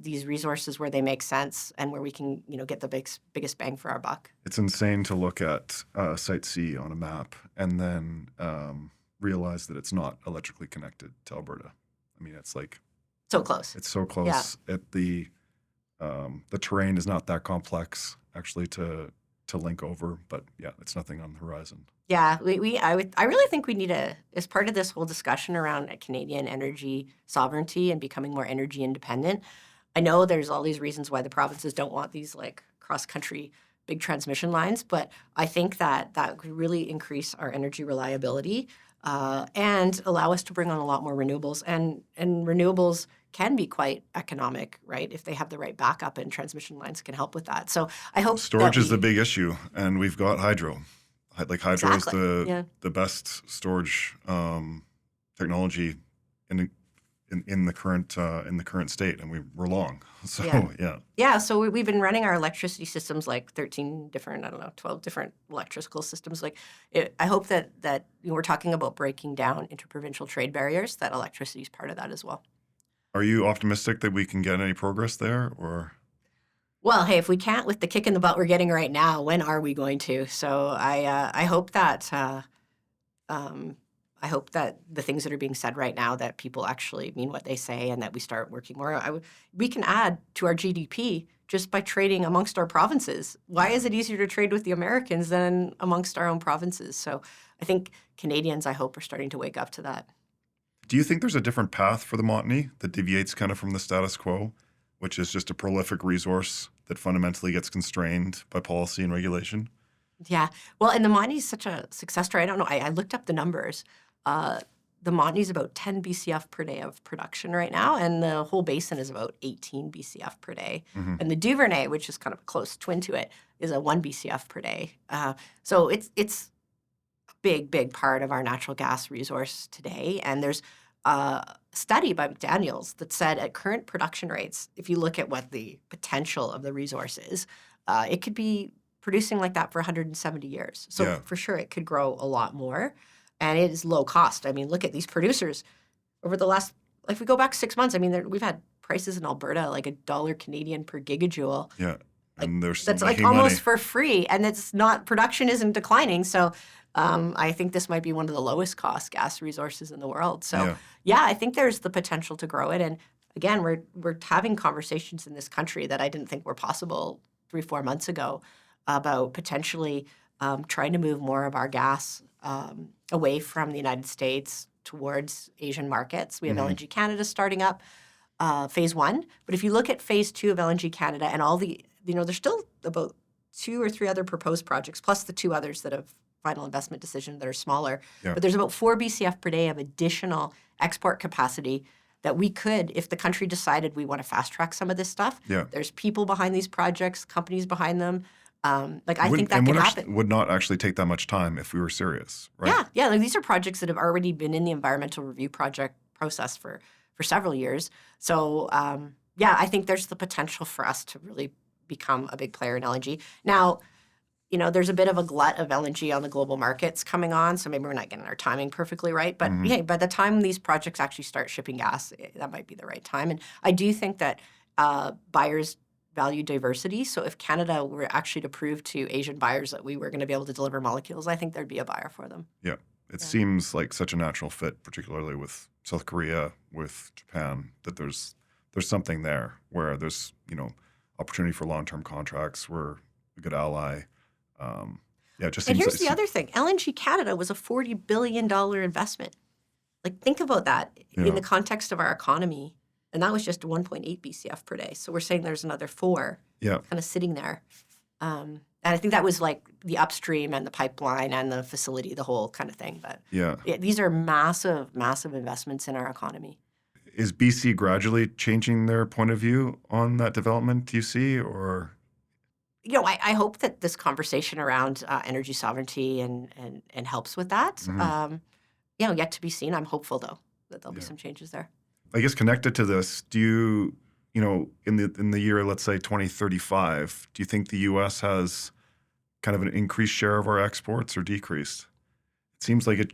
these resources where they make sense and where we can, get the biggest bang for our buck. It's insane to look at Site C on a map and then realize that it's not electrically connected to Alberta. I mean, it's like... So close. It's so close. Yeah. The terrain is not that complex actually to link over, but it's nothing on the horizon. Yeah, I really think we need as part of this whole discussion around Canadian energy sovereignty and becoming more energy independent. I know there's all these reasons why the provinces don't want these like cross-country big transmission lines, but I think that could really increase our energy reliability. and allow us to bring on a lot more renewables. And renewables can be quite economic, right? If they have the right backup, and transmission lines can help with that. So I hope Storage is the big issue, and we've got hydro. Like hydro is exactly. the best storage technology in the current state, and we're long. So Yeah, so we've been running our electricity systems like 13 different, 12 different electrical systems. I hope that we're talking about breaking down interprovincial trade barriers, that electricity is part of that as well. Are you optimistic that we can get any progress there, or? Well, hey, if we can't with the kick in the butt we're getting right now, when are we going to? So I hope that I hope that the things that are being said right now, that people actually mean what they say, and that we start working more. We can add to our GDP just by trading amongst our provinces. Why is it easier to trade with the Americans than amongst our own provinces? So I think Canadians, I hope, are starting to wake up to that. Do you think there's a different path for the Montney that deviates kind of from the status quo, which is just a prolific resource that fundamentally gets constrained by policy and regulation? Yeah. Well, and the Montney is such a success story. I don't know. I looked up the numbers. The Montney is about 10 BCF per day of production right now, and the whole basin is about 18 BCF per day. Mm-hmm. And the Duvernay, which is kind of a close twin to it, is a 1 BCF per day. So it's a big part of our natural gas resource today. And there's a study by McDaniels that said at current production rates, if you look at what the potential of the resource is, it could be producing like that for 170 years. So for sure, it could grow a lot more. And it is low cost. I mean, look at these producers over the last, if we go back 6 months, I mean, we've had prices in Alberta like $1 Canadian per gigajoule. Yeah. And that's like almost for free. And it's not, production isn't declining. So I think this might be one of the lowest cost gas resources in the world. So yeah, I think there's the potential to grow it. And again, we're having conversations in this country that I didn't think were possible 3-4 months ago about potentially trying to move more of our gas away from the United States towards Asian markets. We have LNG Canada starting up, phase 1. But if you look at phase 2 of LNG Canada and all the, there's still about 2 or 3 other proposed projects, plus the 2 others that have final investment decision that are smaller. Yeah. But there's about 4 BCF per day of additional export capacity that we could, if the country decided we want to fast track some of this stuff. Yeah. There's people behind these projects, companies behind them. I think that could happen. Would not actually take that much time if we were serious, right? Yeah. Like, these are projects that have already been in the environmental review project process for several years. So, I think there's the potential for us to really become a big player in LNG. Now, there's a bit of a glut of LNG on the global markets coming on, so maybe we're not getting our timing perfectly right. But by the time these projects actually start shipping gas, that might be the right time. And I do think that buyers value diversity. So if Canada were actually to prove to Asian buyers that we were going to be able to deliver molecules, I think there'd be a buyer for them. Yeah. It seems like such a natural fit, particularly with South Korea, with Japan, that there's something there where there's, opportunity for long-term contracts. We're a good ally. It just seems. And here's the other thing. LNG Canada was a $40 billion investment. Like, think about that in the context of our economy. And that was just 1.8 BCF per day. So we're saying there's another 4 kind of sitting there. And I think that was like the upstream and the pipeline and the facility, the whole kind of thing. But these are massive, massive investments in our economy. Is BC gradually changing their point of view on that development, do you see, or? I hope that this conversation around energy sovereignty and helps with that. Yet to be seen. I'm hopeful, though, that there'll be some changes there. I guess connected to this, do you, in the year, let's say 2035, do you think the U.S. has kind of an increased share of our exports or decreased? It seems like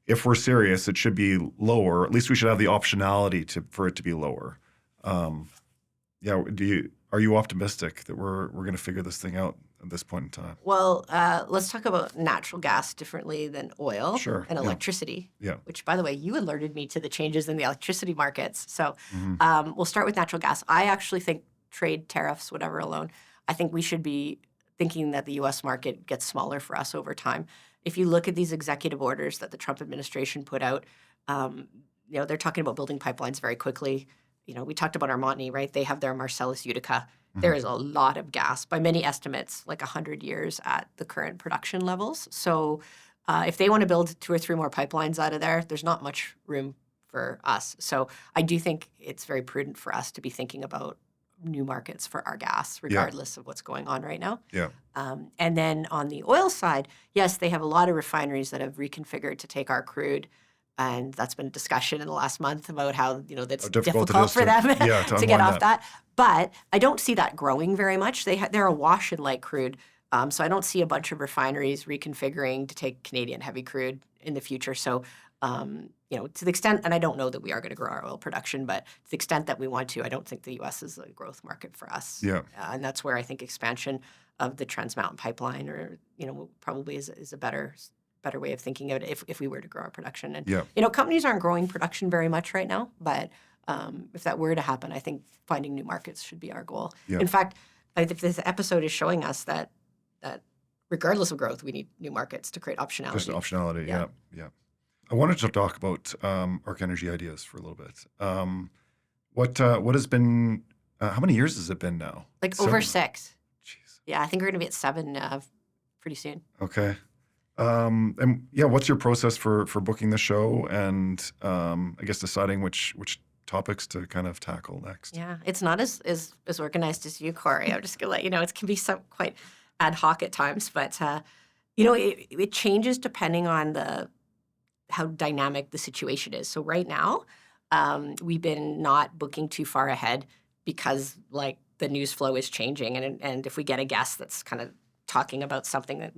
if we're serious, it should be lower. At least we should have the optionality for it to be lower. Are you optimistic that we're going to figure this thing out at this point in time? Well, let's talk about natural gas differently than oil and electricity. Yeah. Which, by the way, you alerted me to the changes in the electricity markets. So we'll start with natural gas. I actually think trade tariffs, whatever alone, I think we should be thinking that the U.S. market gets smaller for us over time. If you look at these executive orders that the Trump administration put out, they're talking about building pipelines very quickly. We talked about our Montney, right? They have their Marcellus Utica. There is a lot of gas, by many estimates, like 100 years at the current production levels. So if they want to build 2 or 3 more pipelines out of there, there's not much room for us. So I do think it's very prudent for us to be thinking about new markets for our gas, regardless of what's going on right now. Yeah. And then on the oil side, yes, they have a lot of refineries that have reconfigured to take our crude. And that's been a discussion in the last month about how, that's difficult for them to get off that. But I don't see that growing very much. They're awash in light crude. So I don't see a bunch of refineries reconfiguring to take Canadian heavy crude in the future. So, to the extent, and I don't know that we are going to grow our oil production, but to the extent that we want to, I don't think the U.S. is a growth market for us. Yeah. And that's where I think expansion of the Trans Mountain Pipeline probably is a better way of thinking of it if we were to grow our production. And, companies aren't growing production very much right now, but if that were to happen, I think finding new markets should be our goal. Yeah. In fact, I think this episode is showing us that regardless of growth, we need new markets to create optionality. Just optionality, yeah. I wanted to talk about ARC Energy Ideas for a little bit. What has been, how many years has it been now? Like over 6. Jeez. Yeah, I think we're going to be at 7 pretty soon. Okay. What's your process for booking the show and I guess deciding which topics to kind of tackle next? Yeah, it's not as organized as you, Corey. I'm just going to let you know it can be quite ad hoc at times, but it changes depending on how dynamic the situation is. So right now, we've been not booking too far ahead because the news flow is changing, and if we get a guest that's kind of talking about something that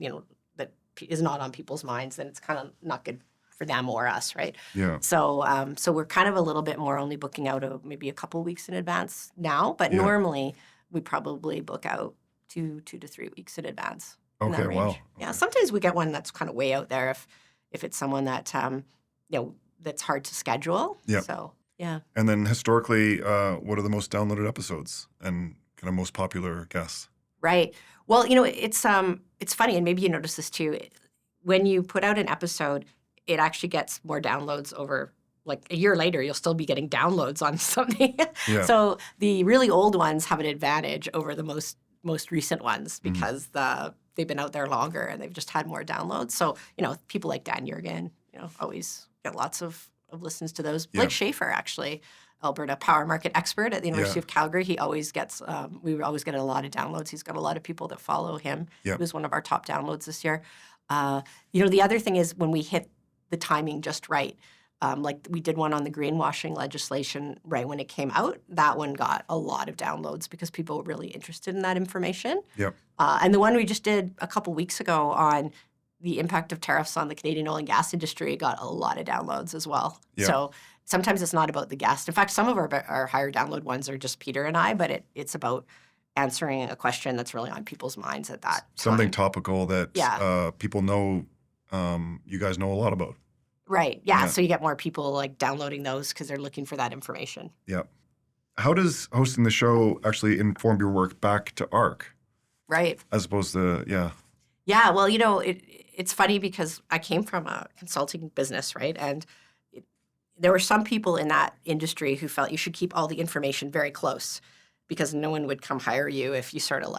that is not on people's minds, then it's kind of not good for them or us, right? Yeah. So we're kind of a little bit more only booking out maybe a couple weeks in advance now, but normally we probably book out 2 to 3 weeks in advance. Okay, wow. Okay. Yeah, sometimes we get one that's kind of way out there if it's someone that that's hard to schedule. Yeah. So yeah. And then historically, what are the most downloaded episodes and kind of most popular guests? Right. Well, it's funny, and maybe you notice this too. When you put out an episode, it actually gets more downloads over a year later. You'll still be getting downloads on something. Yeah. So the really old ones have an advantage over the most recent ones because they've been out there longer and they've just had more downloads. So people like Dan Jurgen, always get lots of listens to those. Blake Schaefer, actually, Alberta power market expert at the University of Calgary. He always gets, we always get a lot of downloads. He's got a lot of people that follow him. He was one of our top downloads this year. The other thing is when we hit the timing just right, we did one on the greenwashing legislation right when it came out. That one got a lot of downloads because people were really interested in that information. Yep. And the one we just did a couple weeks ago on the impact of tariffs on the Canadian oil and gas industry got a lot of downloads as well. Yep. So sometimes it's not about the guest. In fact, some of our higher download ones are just Peter and I, but it's about answering a question that's really on people's minds at that Something time. Topical that people know, you guys know a lot about. Right. Yeah. So you get more people downloading those because they're looking for that information. Yeah. How does hosting the show actually inform your work back to ARC? Right. As opposed to, Yeah. Well, it's funny because I came from a consulting business, right? And there were some people in that industry who felt you should keep all the information very close because no one would come hire you if you sort of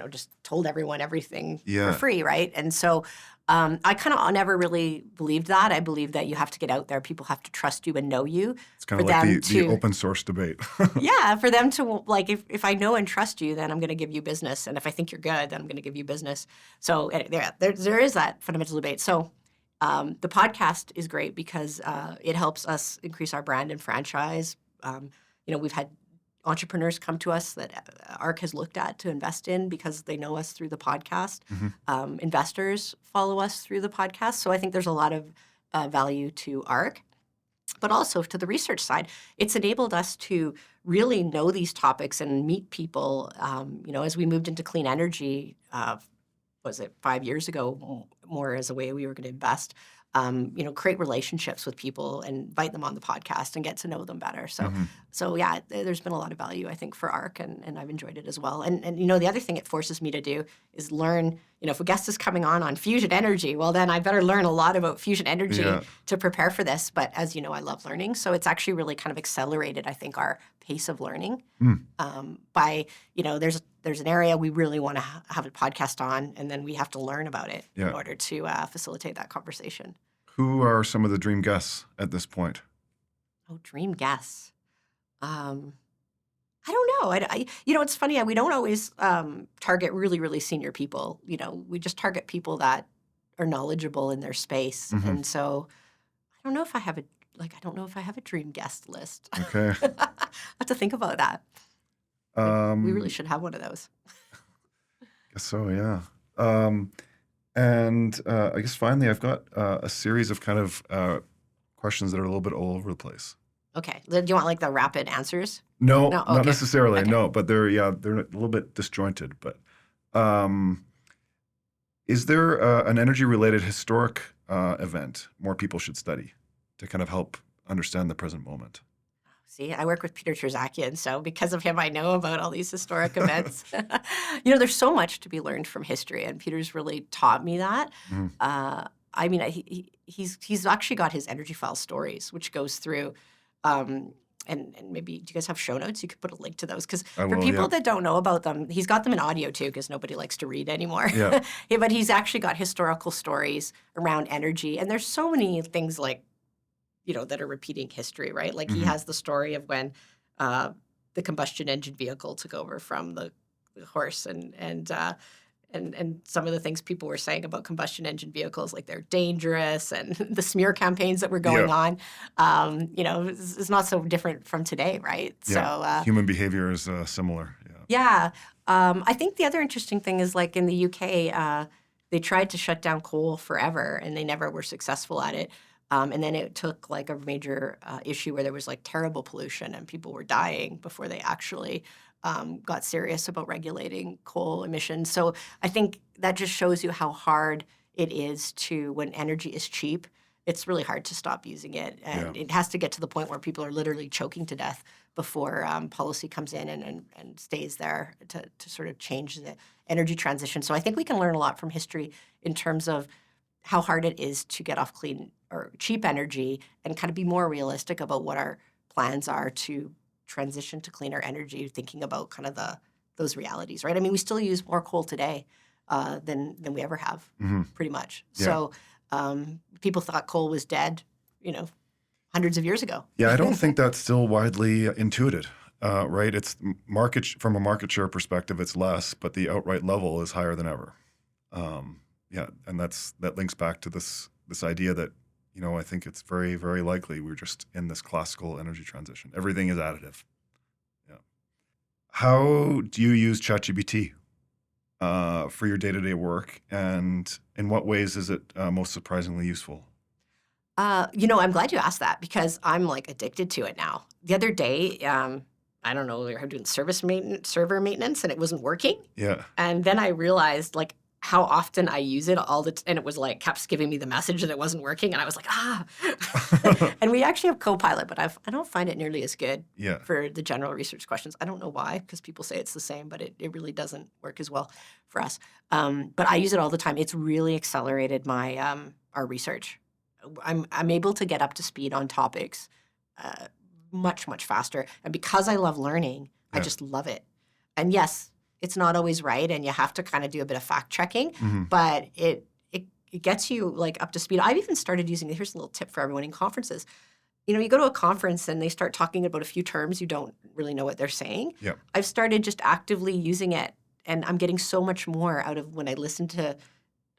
just told everyone everything for free, right? And so I kind of never really believed that. I believe that you have to get out there. People have to trust you and know you. It's kind of like the open source debate. Yeah, for them to, if I know and trust you, then I'm going to give you business. And if I think you're good, then I'm going to give you business. So there is that fundamental debate. So the podcast is great because it helps us increase our brand and franchise. We've had entrepreneurs come to us that ARC has looked at to invest in because they know us through the podcast. Mm-hmm. Investors follow us through the podcast. So I think there's a lot of value to ARC. But also to the research side, it's enabled us to really know these topics and meet people. As we moved into clean energy, 5 years ago, more as a way we were going to invest, create relationships with people and invite them on the podcast and get to know them better. So, there's been a lot of value, I think, for ARC, and I've enjoyed it as well. And the other thing it forces me to do is learn if a guest is coming on fusion energy, well, then I better learn a lot about fusion energy to prepare for this. But as you know, I love learning. So it's actually really kind of accelerated, I think, our pace of learning by, there's an area we really want to have a podcast on, and then we have to learn about it in order to facilitate that conversation. Who are some of the dream guests at this point? Oh, dream guests. I don't know. It's funny. We don't always target really, really senior people. We just target people that are knowledgeable in their space. And so I don't know if I have a dream guest list. Okay. I have to think about that. We really should have one of those. Guess so, yeah. And I guess finally, I've got a series of kind of questions that are a little bit all over the place. Okay. Do you want like the rapid answers? No, not necessarily. Okay. No, but they're a little bit disjointed. But is there an energy-related historic event more people should study to kind of help understand the present moment? See, I work with Peter Terzakian, so because of him, I know about all these historic events. There's so much to be learned from history, and Peter's really taught me that. He's actually got his Energy File Stories, which goes through, and maybe, do you guys have show notes? You could put a link to those, because for people that don't know about them, he's got them in audio too, because nobody likes to read anymore. Yeah. But he's actually got historical stories around energy, and there's so many things like, that are repeating history, right? Like he has the story of when the combustion engine vehicle took over from the horse, and some of the things people were saying about combustion engine vehicles, like they're dangerous, and the smear campaigns that were going on. It's not so different from today, right? Yeah. So human behavior is similar. Yeah. I think the other interesting thing is, like in the UK, they tried to shut down coal forever, and they never were successful at it. And then it took like a major issue where there was like terrible pollution and people were dying before they actually got serious about regulating coal emissions. So I think that just shows you how hard it is when energy is cheap, it's really hard to stop using it. And it has to get to the point where people are literally choking to death before policy comes in and stays there to sort of change the energy transition. So I think we can learn a lot from history in terms of how hard it is to get off clean or cheap energy, and kind of be more realistic about what our plans are to transition to cleaner energy, thinking about kind of those realities, right? I mean, we still use more coal today than we ever have, pretty much. Yeah. So people thought coal was dead, hundreds of years ago. Yeah, I don't think that's still widely intuited, right? It's from a market share perspective, it's less, but the outright level is higher than ever. And that links back to this idea that, I think it's very, very likely we're just in this classical energy transition. Everything is additive. Yeah. How do you use ChatGPT for your day-to-day work, and in what ways is it most surprisingly useful? I'm glad you asked that, because I'm like addicted to it now. The other day, I don't know, we were doing server maintenance, and it wasn't working. Yeah. And then I realized like how often I use it and it was like kept giving me the message that it wasn't working, and I was like, And we actually have Copilot, but I don't find it nearly as good for the general research questions. I don't know why, because people say it's the same, but it really doesn't work as well for us. But I use it all the time. It's really accelerated my our research. I'm able to get up to speed on topics much, much faster, and because I love learning, I just love it. And yes, it's not always right, and you have to kind of do a bit of fact checking, but it gets you like up to speed. I've even started using it. Here's a little tip for everyone in conferences. You go to a conference and they start talking about a few terms, you don't really know what they're saying. Yep. I've started just actively using it, and I'm getting so much more out of when I listen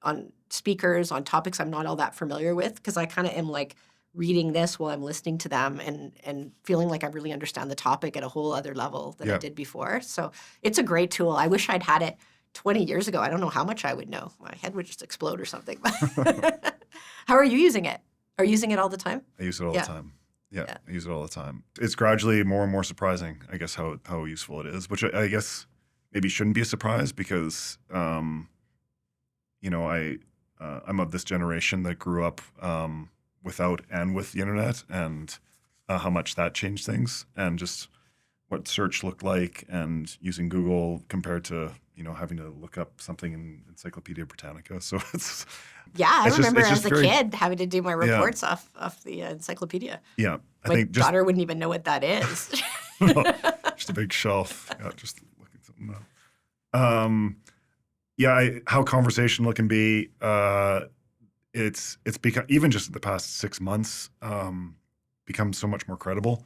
on speakers on topics I'm not all that familiar with, because I kind of am like reading this while I'm listening to them and feeling like I really understand the topic at a whole other level than I did before. So it's a great tool. I wish I'd had it 20 years ago. I don't know how much I would know. My head would just explode or something. How are you using it? Are you using it all the time? I use it all the time. Yeah, I use it all the time. It's gradually more and more surprising, I guess, how useful it is, which I guess maybe shouldn't be a surprise, because, I'm of this generation that grew up without and with the internet, and how much that changed things. And just what search looked like and using Google compared to, having to look up something in Encyclopedia Britannica. So Yeah, I remember as a very, kid having to do my yeah, reports off the encyclopedia. yeah. I My think just daughter wouldn't even know what that is. just a big shelf. Yeah, just looking something up. How conversational it can be. It's become, even just the past 6 months, become so much more credible.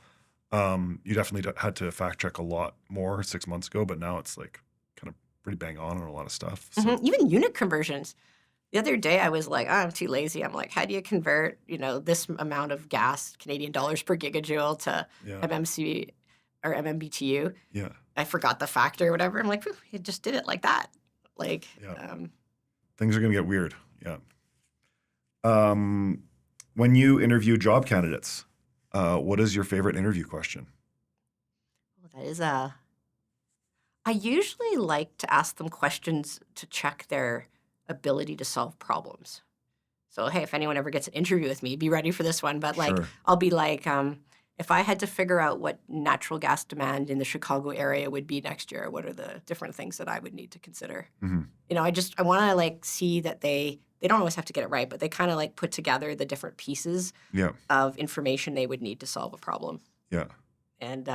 You definitely had to fact check a lot more 6 months ago, but now it's like kind of pretty bang on a lot of stuff. So Mhm. Even unit conversions. The other day I was like, oh, I'm too lazy. I'm like, how do you convert, this amount of gas, Canadian dollars per gigajoule to yeah, MMC or MMBTU? yeah, I forgot the factor or whatever. I'm like, "Phew, it just did it like that." Like, yeah. Things are gonna get weird. Yeah. When you interview job candidates, what is your favorite interview question? that is I usually like to ask them questions to check their ability to solve problems. So, hey, if anyone ever gets an interview with me, be ready for this one. But like, Sure. I'll be like, if I had to figure out what natural gas demand in the Chicago area would be next year, what are the different things that I would need to consider? Hmm. I want to like see that they don't always have to get it right, but they kind of like put together the different pieces Yeah, of information they would need to solve a problem. yeah. And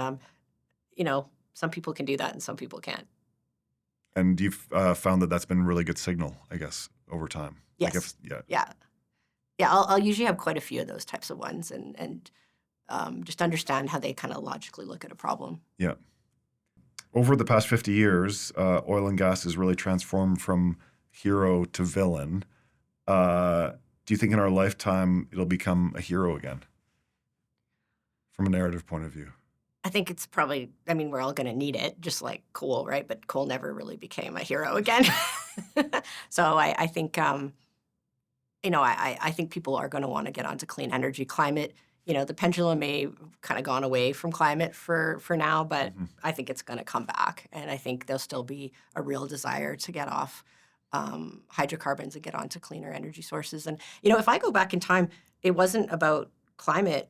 some people can do that and some people can't. And you've found that that's been a really good signal, I guess, over time. Like Yes. yeah, Yeah. Yeah. I'll usually have quite a few of those types of ones and just understand how they kind of logically look at a problem. yeah. Over the past 50 years, oil and gas has really transformed from hero to villain. Do you think in our lifetime it'll become a hero again from a narrative point of view? I think it's probably, I mean, we're all going to need it, just like coal, right? But coal never really became a hero again. So I think, I think people are going to want to get onto clean energy. Climate, the pendulum may kind of gone away from climate for now, but Mhm. I think it's going to come back. And I think there'll still be a real desire to get off hydrocarbons and get onto cleaner energy sources. And, if I go back in time, it wasn't about climate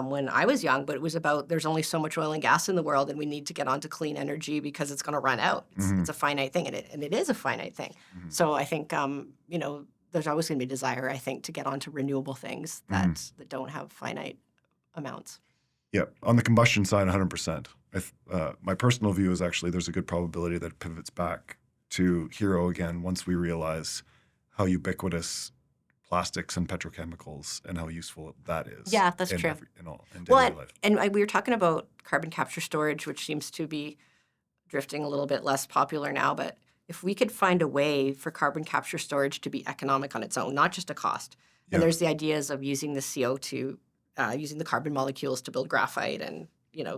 when I was young, but it was about there's only so much oil and gas in the world, and we need to get onto clean energy because it's going to run out. It's a finite thing, and it is a finite thing. Mhm. So I think there's always going to be a desire, I think, to get onto renewable things that don't have finite amounts. Yeah, on the combustion side, 100%. My personal view is actually there's a good probability that it pivots back to hero again once we realize how ubiquitous plastics and petrochemicals and how useful that is. Yeah, that's true. In daily life. And we were talking about carbon capture storage, which seems to be drifting a little bit less popular now. But if we could find a way for carbon capture storage to be economic on its own, not just a cost, and there's the ideas of using the CO2, using the carbon molecules to build graphite, and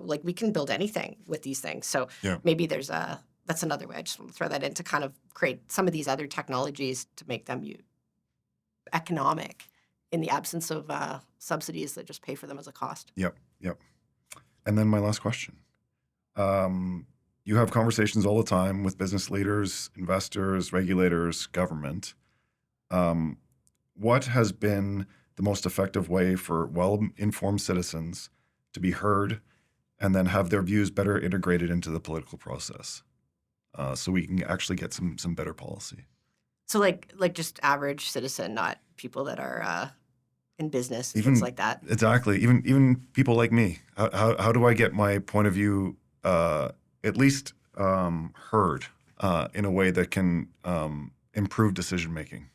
like we can build anything with these things. So maybe that's another way. I just want to throw that in to kind of create some of these other technologies to make them economic in the absence of subsidies that just pay for them as a cost. Yep. And then my last question. You have conversations all the time with business leaders, investors, regulators, government. What has been the most effective way for well-informed citizens to be heard and then have their views better integrated into the political process so we can actually get some better policy? So like just average citizen, not people that are in business, Even, things like that. Exactly. Even people like me. How do I get my point of view at least heard in a way that can improve decision making?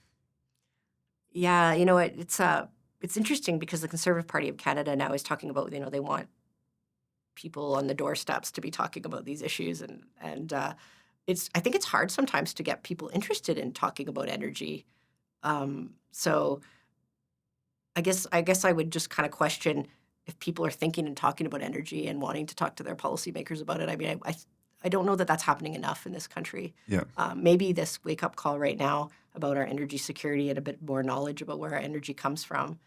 Yeah, it's interesting because the Conservative Party of Canada now is talking about they want people on the doorsteps to be talking about these issues, and I think it's hard sometimes to get people interested in talking about energy. So I guess I would just kind of question if people are thinking and talking about energy and wanting to talk to their policymakers about it. I mean, I don't know that that's happening enough in this country. Yeah. Maybe this wake-up call right now about our energy security and a bit more knowledge about where our energy comes from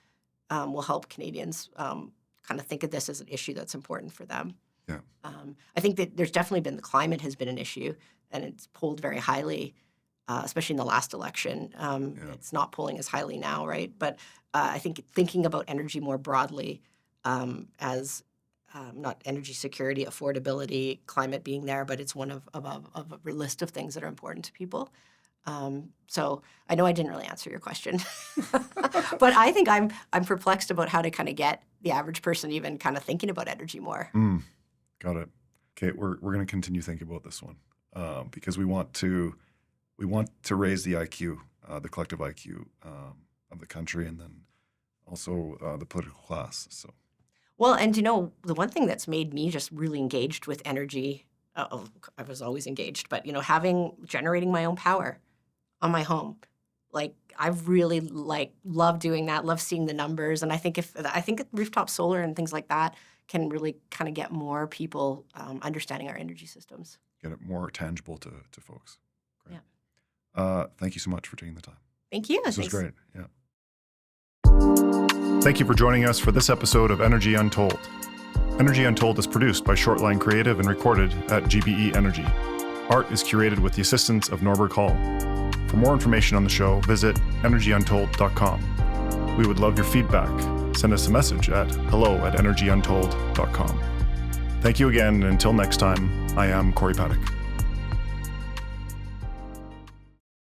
will help Canadians kind of think of this as an issue that's important for them. Yeah. I think that there's definitely been the climate has been an issue, and it's polled very highly, especially in the last election. It's not polling as highly now, right? But I think thinking about energy more broadly as not energy security, affordability, climate being there, but it's one of a list of things that are important to people. So I know I didn't really answer your question, but I think I'm perplexed about how to kind of get the average person even kind of thinking about energy more. Got it. Okay, we're going to continue thinking about this one because we want to raise the IQ, the collective IQ of the country, and then also the political class. So. Well, and the one thing that's made me just really engaged with energy, I was always engaged, but generating my own power on my home, like I've really love doing that, love seeing the numbers, and I think rooftop solar and things like that can really kind of get more people understanding our energy systems. Get it more tangible to folks. Great. Yeah. Thank you so much for taking the time. Thank you. This was great. Yeah. Thank you for joining us for this episode of Energy Untold. Energy Untold is produced by Shortline Creative and recorded at GBE Energy. Art is curated with the assistance of Norbert Hall. For more information on the show, visit energyuntold.com. We would love your feedback. Send us a message at hello@energyuntold.com. Thank you again, and until next time, I am Corey Paddock.